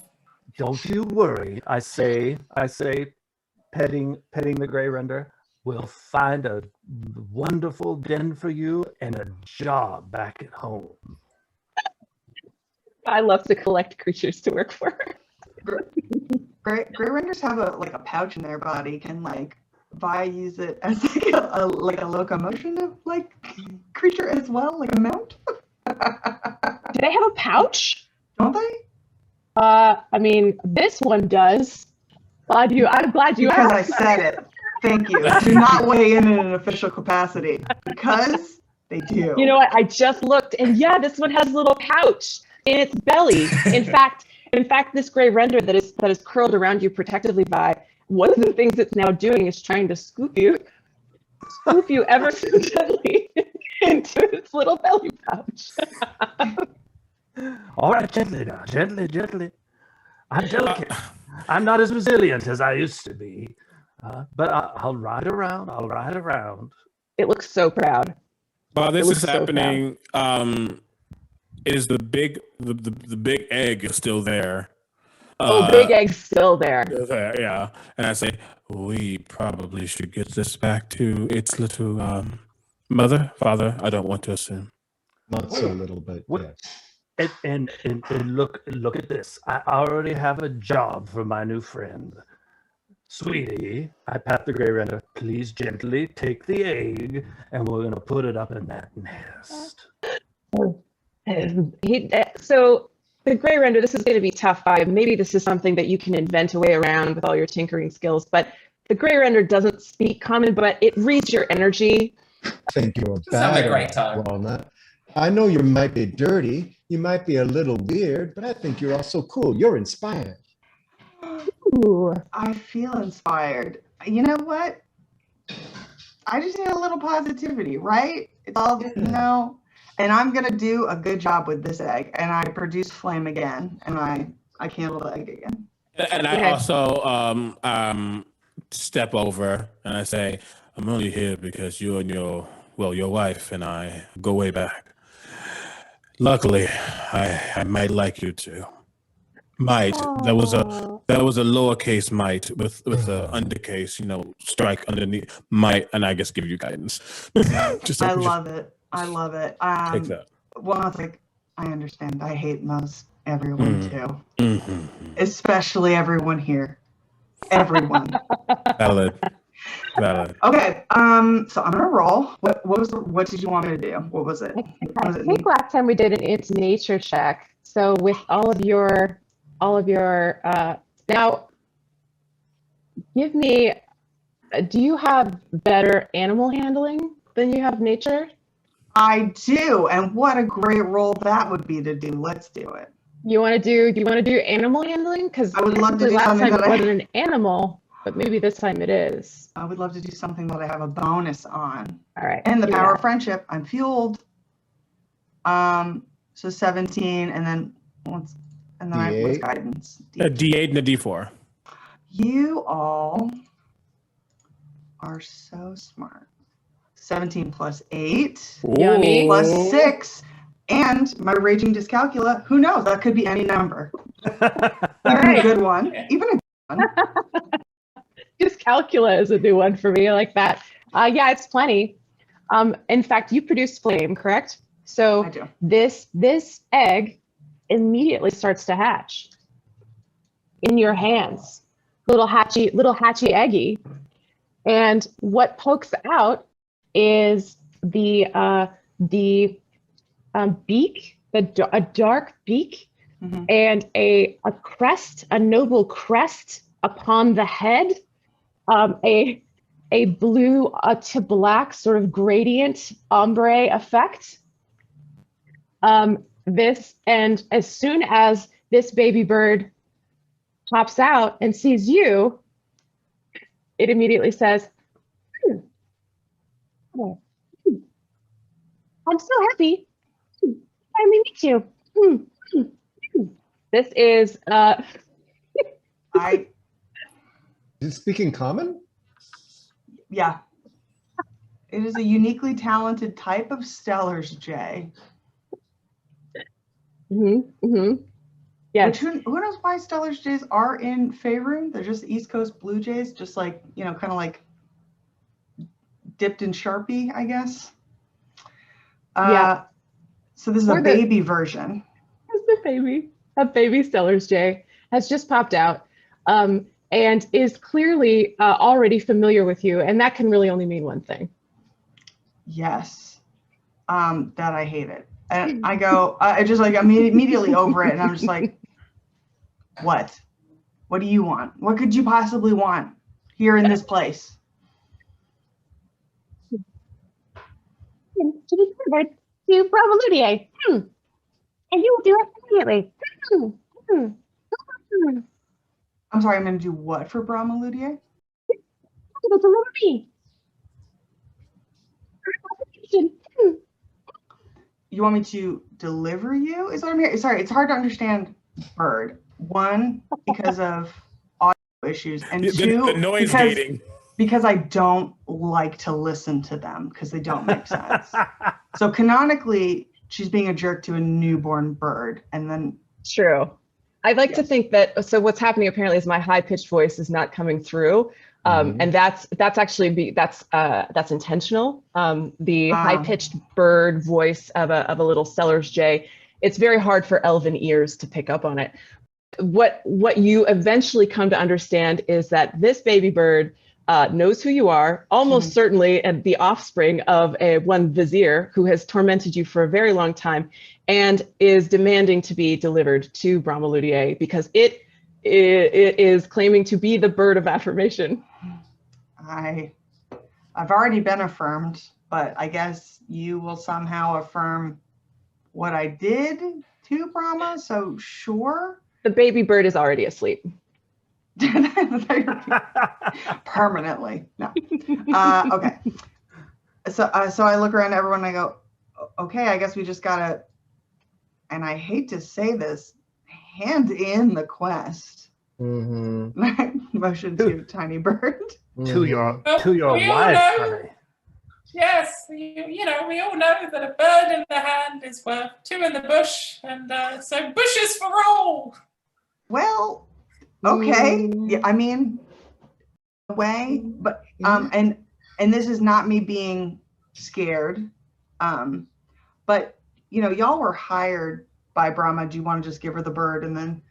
Don't you worry. I say, petting the gray render. We'll find a wonderful den for you and a job back at home. I love to collect creatures to work for. Gray renders have a pouch in their body. Can Vi use it as a locomotion creature as well, like a mount? Do they have a pouch? Don't they? I mean, this one does. I'm glad you because asked. I said it. Thank you. Do not weigh in an official capacity because they do. You know what? I just looked, and yeah, this one has a little pouch in its belly. In fact, this gray render that is curled around you protectively by, one of the things it's now doing is trying to scoop you ever so gently into its little belly pouch. All right, gently now, gently. I'm delicate. I'm not as resilient as I used to be, but I'll ride around. It looks so proud. While this is happening, is the big egg is still there? Big egg's still there. Yeah, and I say we probably should get this back to its little mother, father. I don't want to assume. Not so little, but yes. And look at this. I already have a job for my new friend. Sweetie, I pat the gray render. Please gently take the egg, and we're going to put it up in that nest. So the gray render, this is going to be tough. Maybe this is something that you can invent a way around with all your tinkering skills, but the gray render doesn't speak common, but it reads your energy. I think you're Have a great time. Walnut. I know you might be dirty, you might be a little weird, but I think you're also cool. You're inspired. Ooh. I feel inspired. You know what? I just need a little positivity, right? It's all, and I'm going to do a good job with this egg. And I produce flame again, and I candle the egg again. And I also step over and I say, I'm only here because you and your wife and I go way back. Luckily, I might like you too. Might. That was a lowercase might with a undercase, strike underneath might, and I guess give you guidance. I love it. Take that. Well, I was like, I understand. I hate most everyone too, especially everyone here. Everyone. Valid. Okay. So I'm gonna roll. What did you want me to do? What was it? I think last time we did an It's Nature check. So with all of your now, give me. Do you have better animal handling than you have nature? I do, and what a great role that would be to do. Let's do it. You want to do animal handling? Because I would love to do last something time that it wasn't an animal, but maybe this time it is. I would love to do something that I have a bonus on. All right. And the here we power go. of friendship. I'm fueled. So 17, and then what's guidance? A D8 and a D4. You all are so smart. 17 plus 8 Yummy. plus 6, and my raging dyscalculia. Who knows? That could be any number. Even a good one. Even a good one. Dyscalculia is a new one for me. I like that. Yeah, it's plenty. In fact, you produce flame, correct? So I do. this egg immediately starts to hatch in your hands. Little hatchy eggy. And what pokes out is the beak, a dark beak, Mhm. and a crest, a noble crest upon the head, a blue to black sort of gradient ombre effect. And as soon as this baby bird pops out and sees you, it immediately says, "Oh, I'm so happy. Finally meet you." This is I Is it speaking common? yeah. It is a uniquely talented type of Stellar's jay. Yes. Which who knows why Stellar's jays are in Faerun? They're just East Coast blue jays, just like, kind of like dipped in Sharpie, I guess. Yeah. So this is a baby version. The baby, a baby Stellar's jay has just popped out, and is clearly already familiar with you, and that can really only mean one thing. Yes. That I hate it. And I go, I just like, I'm immediately over it. And I'm just like, what? What do you want? What could you possibly want here in this place? To be delivered to Bromoludier. And you will do it immediately. I'm sorry, I'm going to do what for Brahmaludier? It'll deliver me. You want me to deliver you? Is what I'm hearing. Sorry, it's hard to understand bird. One, because of audio issues, and two, the noise gating. because I don't like to listen to them because they don't make sense. So canonically, she's being a jerk to a newborn bird, and then True. I'd like to think that, so what's happening apparently is my high-pitched voice is not coming through. And that's actually that's intentional. The high-pitched bird voice of a little Stellar's jay, it's very hard for elven ears to pick up on it. What you eventually come to understand is that this baby bird knows who you are, almost certainly the offspring of one vizier who has tormented you for a very long time, and is demanding to be delivered to Brahmaludier because it is claiming to be the bird of affirmation. I've already been affirmed, but I guess you will somehow affirm what I did to Brahma, so sure. The baby bird is already asleep. Permanently. No. Okay. So I look around at everyone and I go, okay, I guess we just gotta, and I hate to say this, hand in the quest. Motion to tiny bird. To your we all life, know- honey. Yes, we all know that a bird in the hand is worth two in the bush, and so bushes for all. Well, okay. Yeah, I mean, way, but and this is not me being scared, but y'all were hired by Brahma. Do you want to just give her the bird and then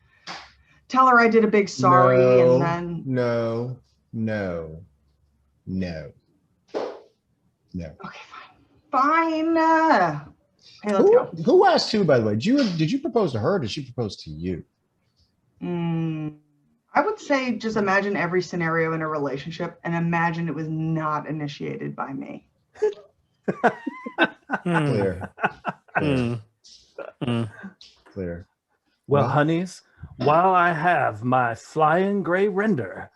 tell her I did a big sorry and then No. Okay, fine. Hey, let's go. Who asked who, by the way? Did you propose to her or did she propose to you? I would say just imagine every scenario in a relationship and imagine it was not initiated by me. Clear. Clear. Well, honeys, while I have my flying gray render,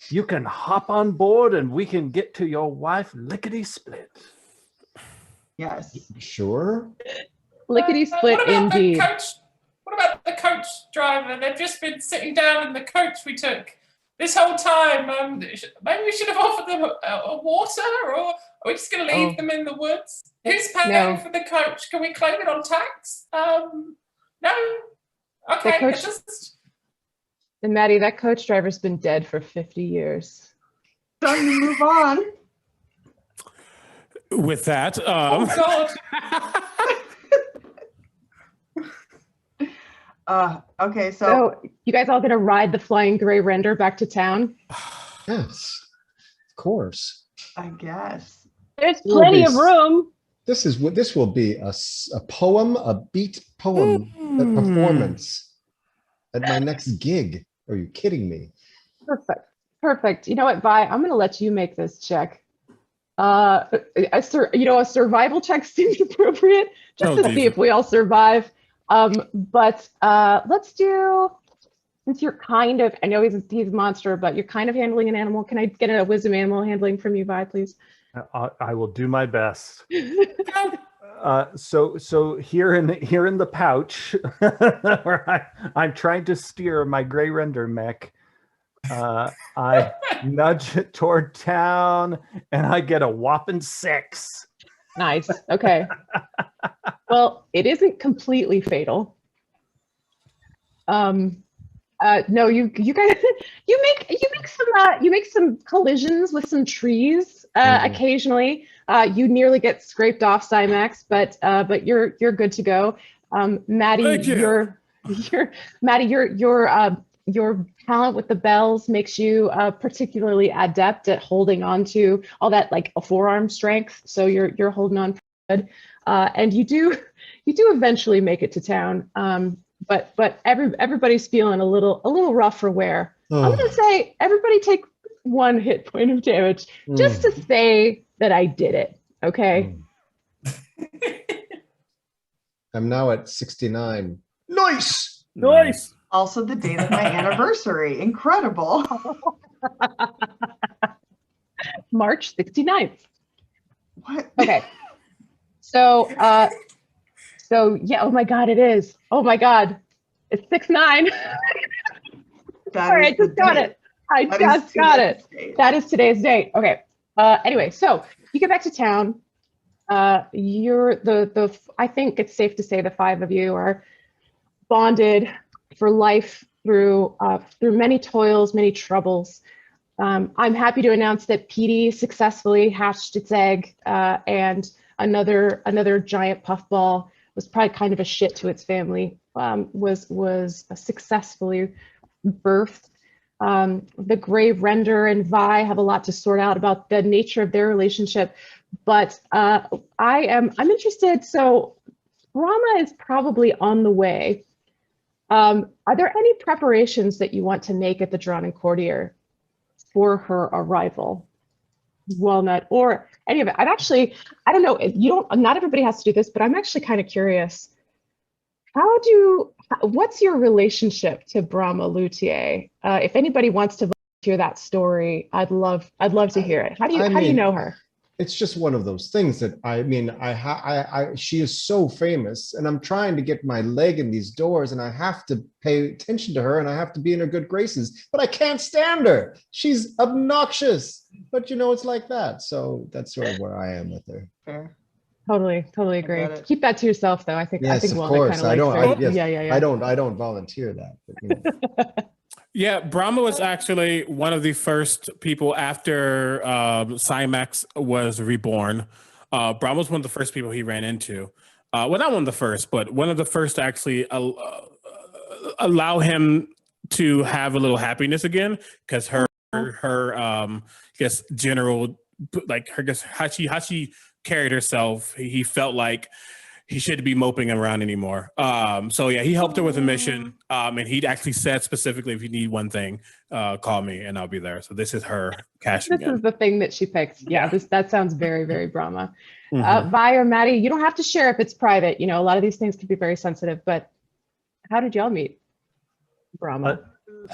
you can hop on board and we can get to your wife lickety-split. Yes. Sure. Lickety-split indeed. What about the coach driver? They've just been sitting down in the coach we took this whole time. Maybe we should have offered them a water, or are we just going to leave them in the woods? Who's paying for the coach? Can we claim it on tax? No? Okay. And Maddie, that coach driver's been dead for 50 years. Time to move on. With that, oh God. Okay, so you guys all gonna ride the flying gray render back to town? Yes, of course. I guess there's plenty of room. This will be a poem, a beat poem, a performance at my next gig. Are you kidding me? Perfect. You know what, Vi? I'm gonna let you make this check. A survival check seems appropriate, just to see if we all survive. But let's do, since you're kind of, I know he's a monster, but you're kind of handling an animal. Can I get a wisdom animal handling from you, Vi, please? I will do my best. So here in the pouch, where I'm trying to steer my gray render mech, I nudge it toward town, and I get a whopping 6. Nice. Okay. Well, it isn't completely fatal. No, you guys, you make some collisions with some trees occasionally. You nearly get scraped off, Cymax, but you're good to go. Maddie, your talent with the bells makes you particularly adept at holding on to all that, like a forearm strength. So you're holding on good, and you do eventually make it to town. But everybody's feeling a little rough for wear. I'm gonna say everybody take 1 hit point of damage just to say that I did it. Okay. I'm now at 69. Nice. Also the date of my anniversary. Incredible. March 69th. What? Okay. So yeah, oh my God, it is. Oh my God. It's 6/9. Sorry, I just got it. I just got it. That is today's date. Okay. Anyway, so you get back to town. You're I think it's safe to say the 5 of you are bonded for life through many toils, many troubles. I'm happy to announce that Petey successfully hatched its egg, and another giant puffball was probably kind of a shit to its family, was successfully birthed. The Gray Render and Vi have a lot to sort out about the nature of their relationship, but I'm interested. So Brahma is probably on the way. Are there any preparations that you want to make at the Drawn and Courtier for her arrival? Walnut or any of it? I don't know if not everybody has to do this, but I'm actually kind of curious. What's your relationship to Brahma Luthier? If anybody wants to volunteer that story, I'd love to hear it. How do you know her? It's just one of those things that she is so famous, and I'm trying to get my leg in these doors, and I have to pay attention to her, and I have to be in her good graces, but I can't stand her. She's obnoxious, but it's like that. So that's sort of where I am with her. Fair. Totally agree. Keep that to yourself, though. I think. Yes, of course. I don't volunteer that. But, Yeah, Brahma was actually one of the first people after Cymax was reborn. Brahma was one of the first people he ran into. Well, not one of the first, but one of the first to actually allow him to have a little happiness again, because her general, like how she carried herself, he felt like he shouldn't be moping around anymore. So yeah, he helped her with a mission. And he actually said specifically, if you need one thing, call me and I'll be there. So this is her cashing in. This is the thing that she picked. Yeah, that sounds very, very Brahma. Vi or Maddie, you don't have to share if it's private. You know, a lot of these things can be very sensitive, but how did y'all meet Brahma?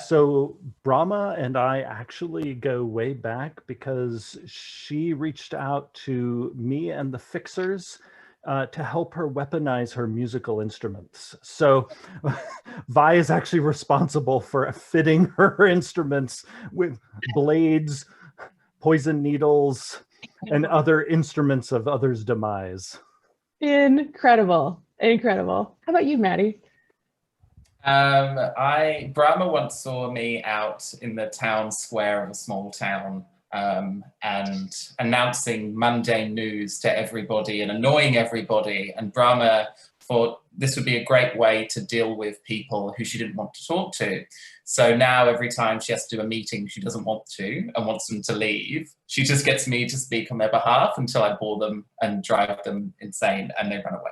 So Brahma and I actually go way back because she reached out to me and the Fixers to help her weaponize her musical instruments. So Vi is actually responsible for fitting her instruments with blades, poison needles, and other instruments of others' demise. Incredible. Incredible. How about you, Maddie? Brahma once saw me out in the town square of a small town and announcing mundane news to everybody and annoying everybody. And Brahma thought this would be a great way to deal with people who she didn't want to talk to. So now every time she has to do a meeting she doesn't want to and wants them to leave, she just gets me to speak on their behalf until I bore them and drive them insane and they run away.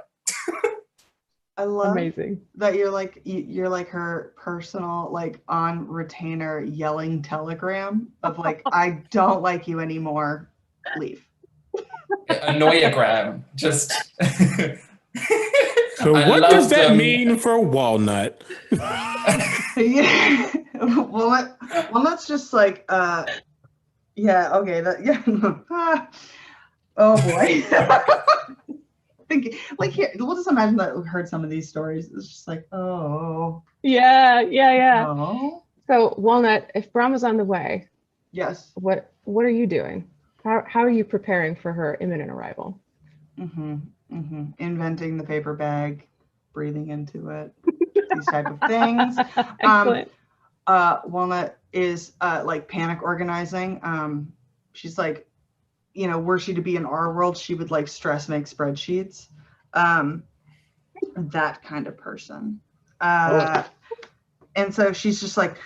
I love Amazing that you're like her personal, like on retainer yelling telegram of like, I don't like you anymore, leave. Annoyagram, just. So what does that mean for Walnut? Yeah, Walnut's just like, yeah, okay, oh boy. Like here, we'll just imagine that we've heard some of these stories. It's just like, oh. Yeah. Oh. So Walnut, if Brahma's on the way, yes. What are you doing? How are you preparing for her imminent arrival? Inventing the paper bag, breathing into it, these type of things. Excellent. Walnut is like panic organizing. She's like, you know, were she to be in our world, she would like stress make spreadsheets. That kind of person. And so she's like,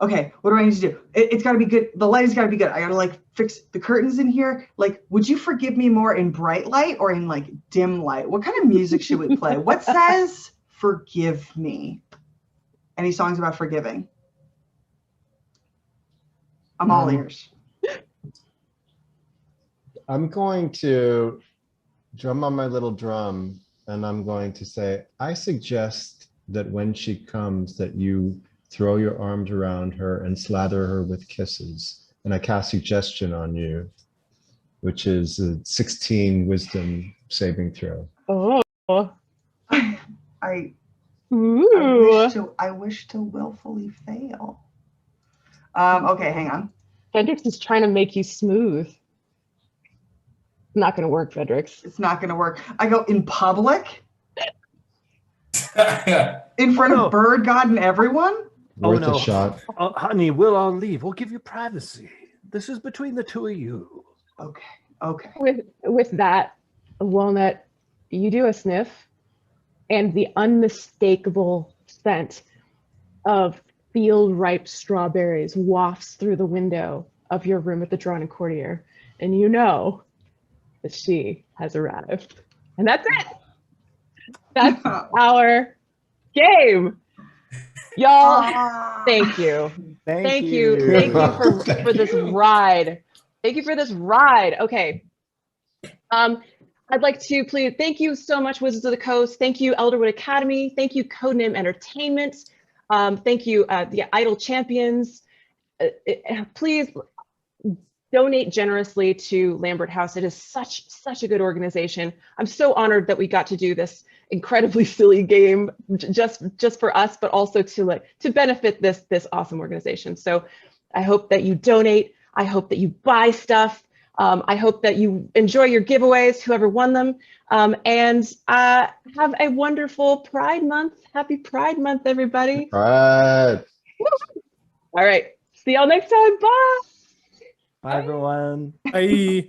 okay, what do I need to do? It's got to be good. The lighting's got to be good. I got to like fix the curtains in here. Like, would you forgive me more in bright light or in like dim light? What kind of music should we play? What says forgive me? Any songs about forgiving? I'm all ears. I'm going to drum on my little drum and I'm going to say, I suggest that when she comes that you throw your arms around her and slather her with kisses. And I cast suggestion on you, which is a 16 wisdom saving throw. Oh. I wish to willfully fail. Okay, hang on. Fendrix is trying to make you smooth. Not going to work, Fendrix. It's not going to work. I go in public? In front of Bird God and everyone? Worth a shot. Honey, we'll all leave. We'll give you privacy. This is between the two of you. Okay. With that, Walnut, you do a sniff, and the unmistakable scent of field-ripe strawberries wafts through the window of your room at the Drawn and Courtier, and you know that she has arrived. And that's it. That's our game. Y'all, thank you. Thank you for this ride. Thank you for this ride. Okay. I'd like to please thank you so much, Wizards of the Coast. Thank you, Elderwood Academy. Thank you, Codename Entertainment. Thank you, the Idle Champions. Please donate generously to Lambert House. It is such a good organization. I'm so honored that we got to do this incredibly silly game just for us, but also to benefit this awesome organization. So I hope that you donate. I hope that you buy stuff. I hope that you enjoy your giveaways, whoever won them, and have a wonderful Pride Month. Happy Pride Month, everybody. All right. All right. See y'all next time. Bye. Bye, everyone. Bye.